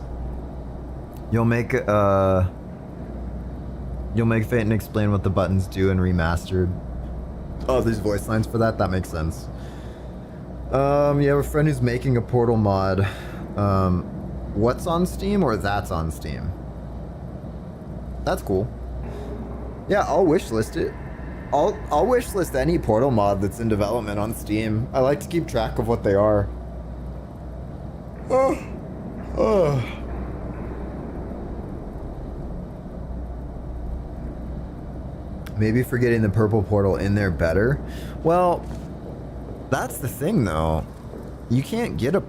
You'll make Fate and explain what the buttons do in remastered. Oh, there's voice lines for that? That makes sense. You have a friend who's making a Portal mod. What's on Steam or that's on Steam? That's cool. Yeah, I'll wishlist it. I'll wishlist any Portal mod that's in development on Steam. I like to keep track of what they are. Maybe for getting the purple portal in there better. Well, that's the thing though. You can't get you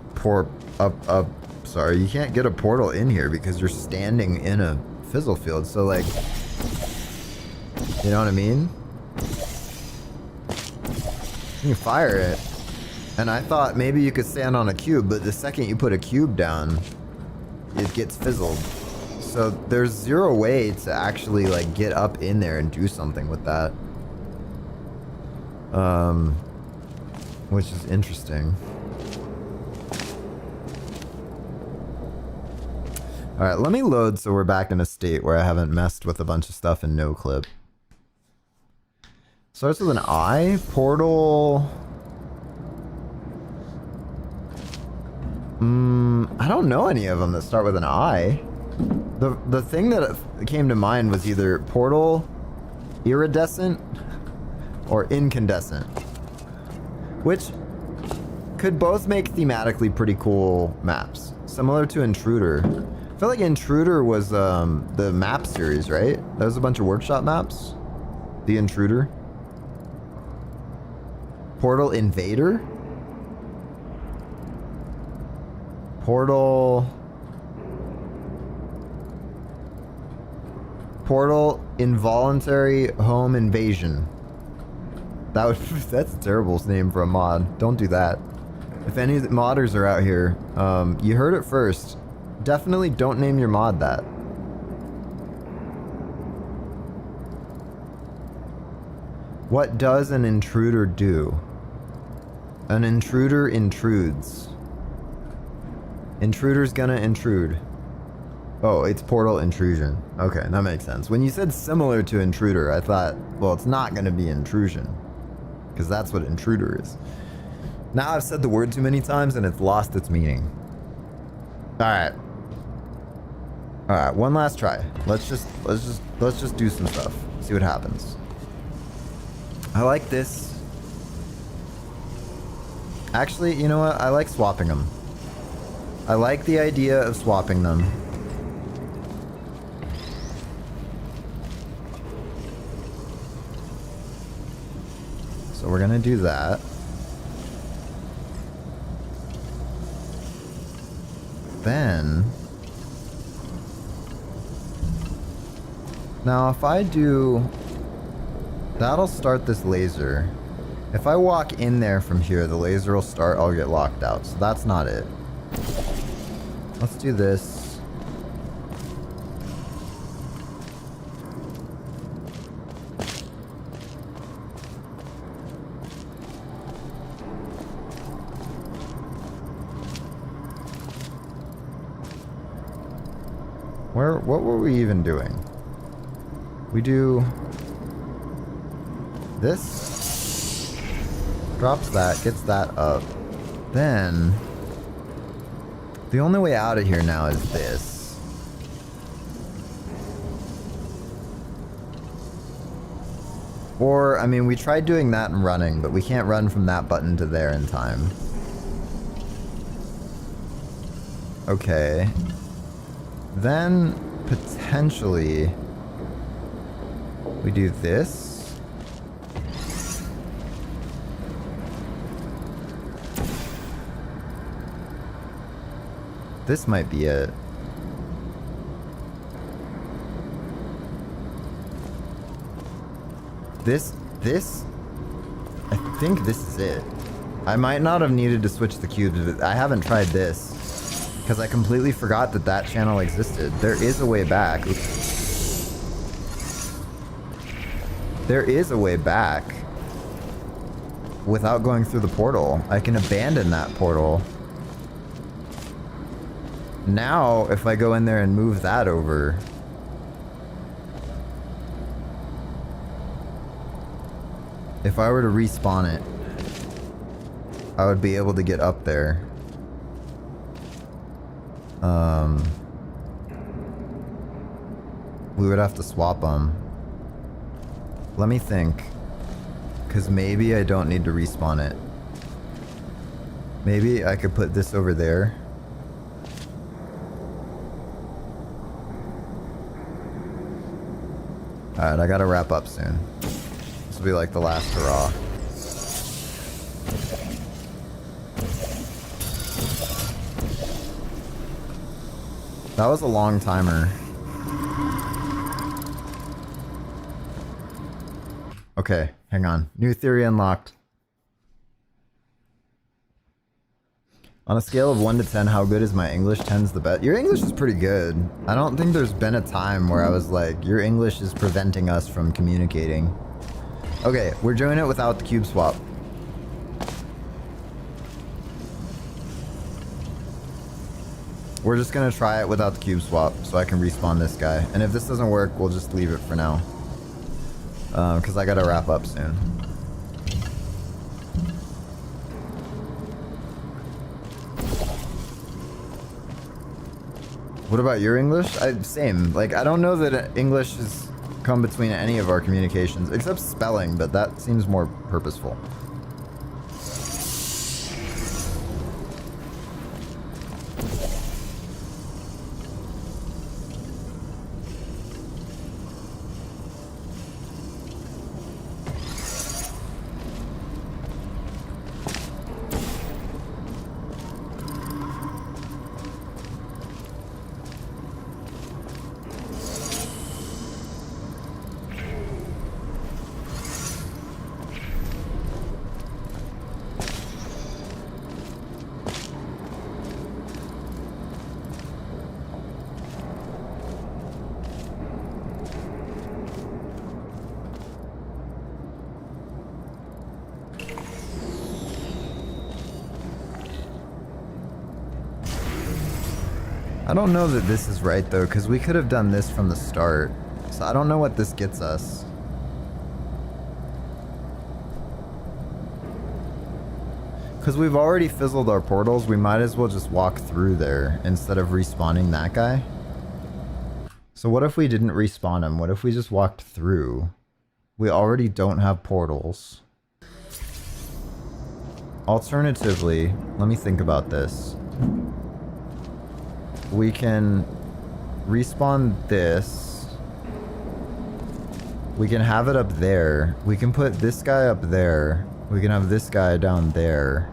can't get a portal in here because you're standing in a fizzle field. So like, you know what I mean? You can fire it. And I thought maybe you could stand on a cube, but the second you put a cube down, it gets fizzled. So there's zero way to actually like get up in there and do something with that. Which is interesting. Alright, let me load so we're back in a state where I haven't messed with a bunch of stuff in no clip. Starts with an I. Portal. I don't know any of them that start with an I. The thing that came to mind was either portal, iridescent, or incandescent. Which could both make thematically pretty cool maps. Similar to Intruder. I feel feel like Intruder was the map series, right? That was a bunch of workshop maps. The Intruder. Portal Invader? Portal Involuntary Home Invasion. That would that's a terrible name for a mod. Don't do that. If any modders are out here, you heard it first. Definitely don't name your mod that. What does an intruder do? An intruder intrudes. Intruder's gonna intrude. Oh, it's portal intrusion. Okay, that makes sense. When you said similar to intruder, I thought, well, it's not gonna be intrusion. Because that's what intruder is. Now I've said the word too many times and it's lost its meaning. Alright. Alright, one last try. Let's just do some stuff. See what happens. I like this. Actually, you know what? I like swapping them. I like the idea of swapping them. So we're gonna do that. Then... Now if I do... That'll start this laser. If I walk in there from here, the laser will start, I'll get locked out. So that's not it. Let's do this. What were we even doing? We do this, drops that, gets that up. Then the only way out of here now is this. Or, I mean, we tried doing that and running, but we can't run from that button to there in time. Okay. Then, potentially, we do this. This might be it. This, I think this is it. I might not have needed to switch the cubes. I haven't tried this because I completely forgot that that channel existed. There is a way back. Oops. There is a way back without going through the portal. I can abandon that portal. Now, if I go in there and move that over... If I were to respawn it, I would be able to get up there. We would have to swap them. Let me think. Because maybe I don't need to respawn it. Maybe I could put this over there. Alright, I gotta wrap up soon. This will be like the last hurrah. That was a long timer. Okay, hang on. New theory unlocked. On a scale of 1 to 10, how good is my English? 10's the best. Your English is pretty good. I don't think there's been a time where I was like, your English is preventing us from communicating. Okay, we're doing it without the cube swap. We're just gonna try it without the cube swap so I can respawn this guy. And if this doesn't work, we'll just leave it for now. Because I gotta wrap up soon. What about your English? Same. Like, I don't know that English has come between any of our communications, except spelling, but that seems more purposeful. I don't know that this is right though, because we could have done this from the start. So I don't know what this gets us. Because we've already fizzled our portals, we might as well just walk through there instead of respawning that guy. So what if we didn't respawn him? What if we just walked through? We already don't have portals. Alternatively, let me think about this. We can respawn this. We can have it up there. We can put this guy up there. We can have this guy down there.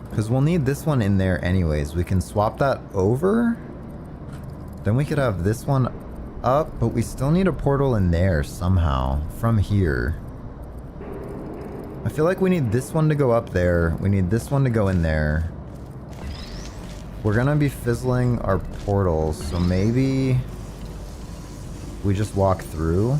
Because we'll need this one in there anyways. We can swap that over. Then we could have this one up, but we still need a portal in there somehow from here. I feel like we need this one to go up there. We need this one to go in there. We're gonna be fizzling our portals, so maybe we just walk through.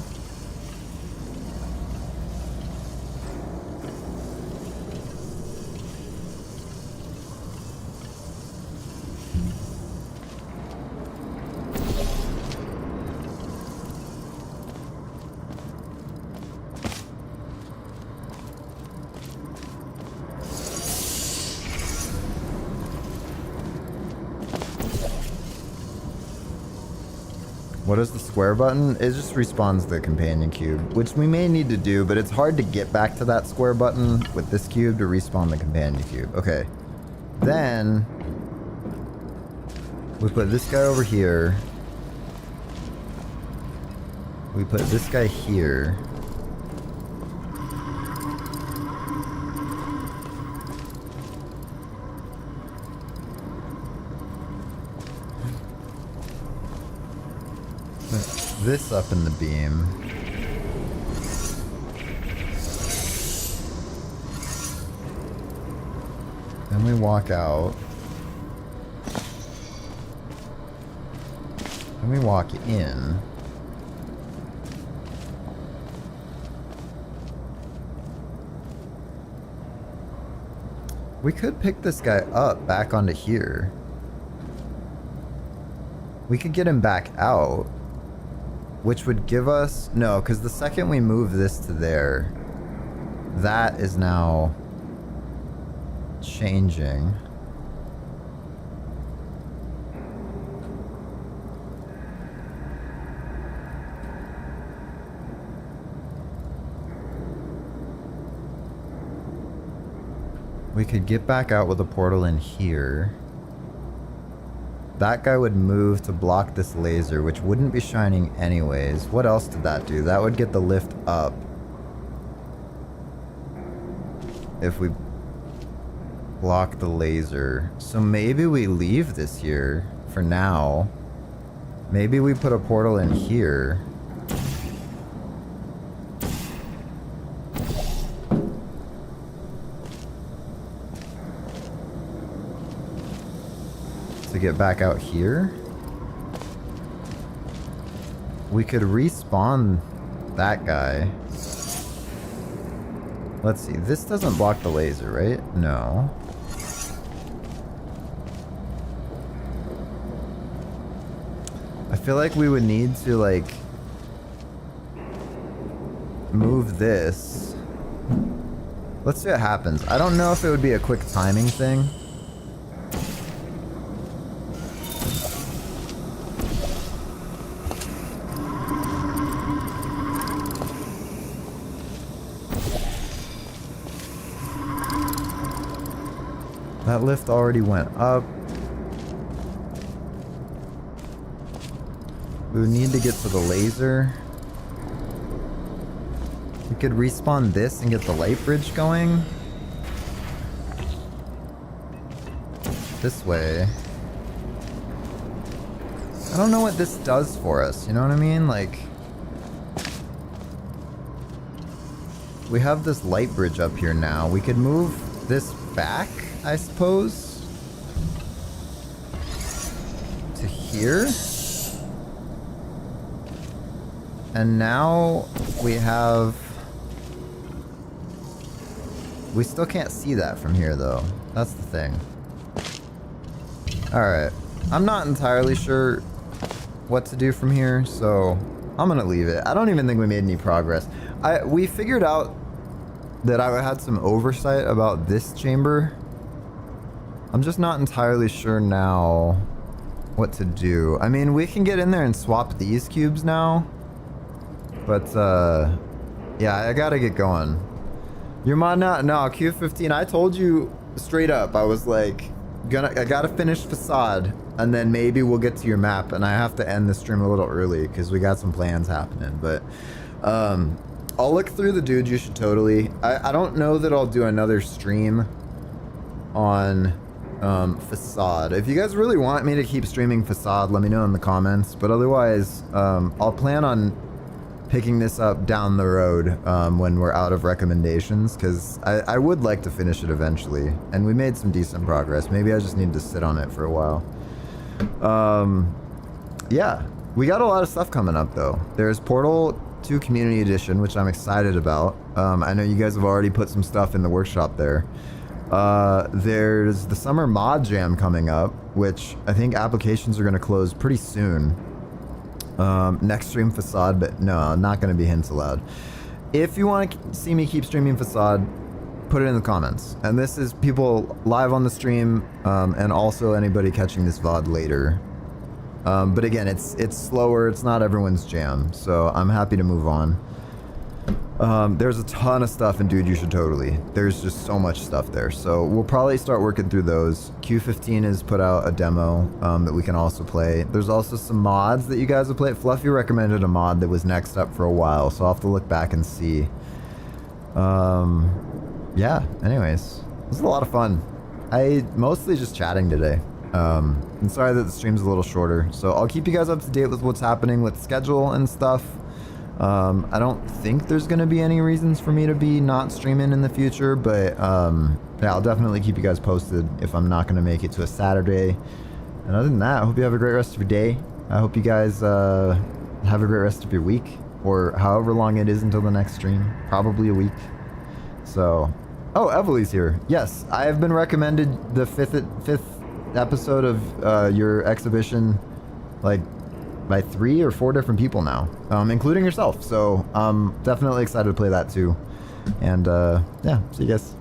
What is the square button? It just respawns the companion cube, which we may need to do, but it's hard to get back to that square button with this cube to respawn the companion cube. Okay. Then we put this guy over here. We put this guy here. This up in the beam. Then we walk out. Then we walk in. We could pick this guy up back onto here. We could get him back out. Which would give us... No, because the second we move this to there, that is now changing. We could get back out with a portal in here. That guy would move to block this laser, which wouldn't be shining anyways. What else did that do? That would get the lift up. If we block the laser. So maybe we leave this here for now. Maybe we put a portal in here. To get back out here. We could respawn that guy. Let's see. This doesn't block the laser, right? No. I feel like we would need to, like, move this. Let's see what happens. I don't know if it would be a quick timing thing. That lift already went up. We would need to get to the laser. We could respawn this and get the light bridge going. This way. I don't know what this does for us, you know what I mean? Like, we have this light bridge up here now. We could move this back, I suppose, to here. And now we have... We still can't see that from here, though. That's the thing. Alright. I'm not entirely sure what to do from here, so I'm gonna leave it. I don't even think we made any progress. We figured out that I had some oversight about this chamber. I'm just not entirely sure now what to do. I mean, we can get in there and swap these cubes now. But, yeah, I gotta get going. Your mod now? No, Q15, I told you straight up. I was like, I gotta finish Facade, and then maybe we'll get to your map, and I have to end the stream a little early, because we got some plans happening, but, I'll look through the dude you should totally. I don't know that I'll do another stream on Facade. If you guys really want me to keep streaming Facade, let me know in the comments. But otherwise, I'll plan on picking this up down the road when we're out of recommendations, because I would like to finish it eventually. And we made some decent progress. Maybe I just need to sit on it for a while. Yeah, we got a lot of stuff coming up though. There's Portal 2 Community Edition, which I'm excited about. I know you guys have already put some stuff in the workshop there. There's the Summer Mod Jam coming up, which I think applications are going to close pretty soon. Next stream Facade, but no, not going to be hints allowed. If you want to see me keep streaming Facade, put it in the comments. And this is people live on the stream, and also anybody catching this VOD later. But again, it's slower. It's not everyone's jam, so I'm happy to move on. There's a ton of stuff in Dude You Should Totally. There's just so much stuff there, so we'll probably start working through those. Q15 has put out a demo that we can also play. There's also some mods that you guys have played. Fluffy recommended a mod that was next up for a while, so I'll have to look back and see. Yeah, anyways, this is a lot of fun. I mostly just chatting today. I'm sorry that the stream's a little shorter, so I'll keep you guys up to date with what's happening with schedule and stuff. I don't think there's going to be any reasons for me to be not streaming in the future, but yeah, I'll definitely keep you guys posted if I'm not going to make it to a Saturday. And other than that, I hope you have a great rest of your day. I hope you guys have a great rest of your week, or however long it is until the next stream. Probably a week. So, oh, Emily's here. Yes, I have been recommended the fifth episode of your exhibition, like, by 3 or 4 different people now, including yourself. So I'm definitely excited to play that too. And yeah, see you guys.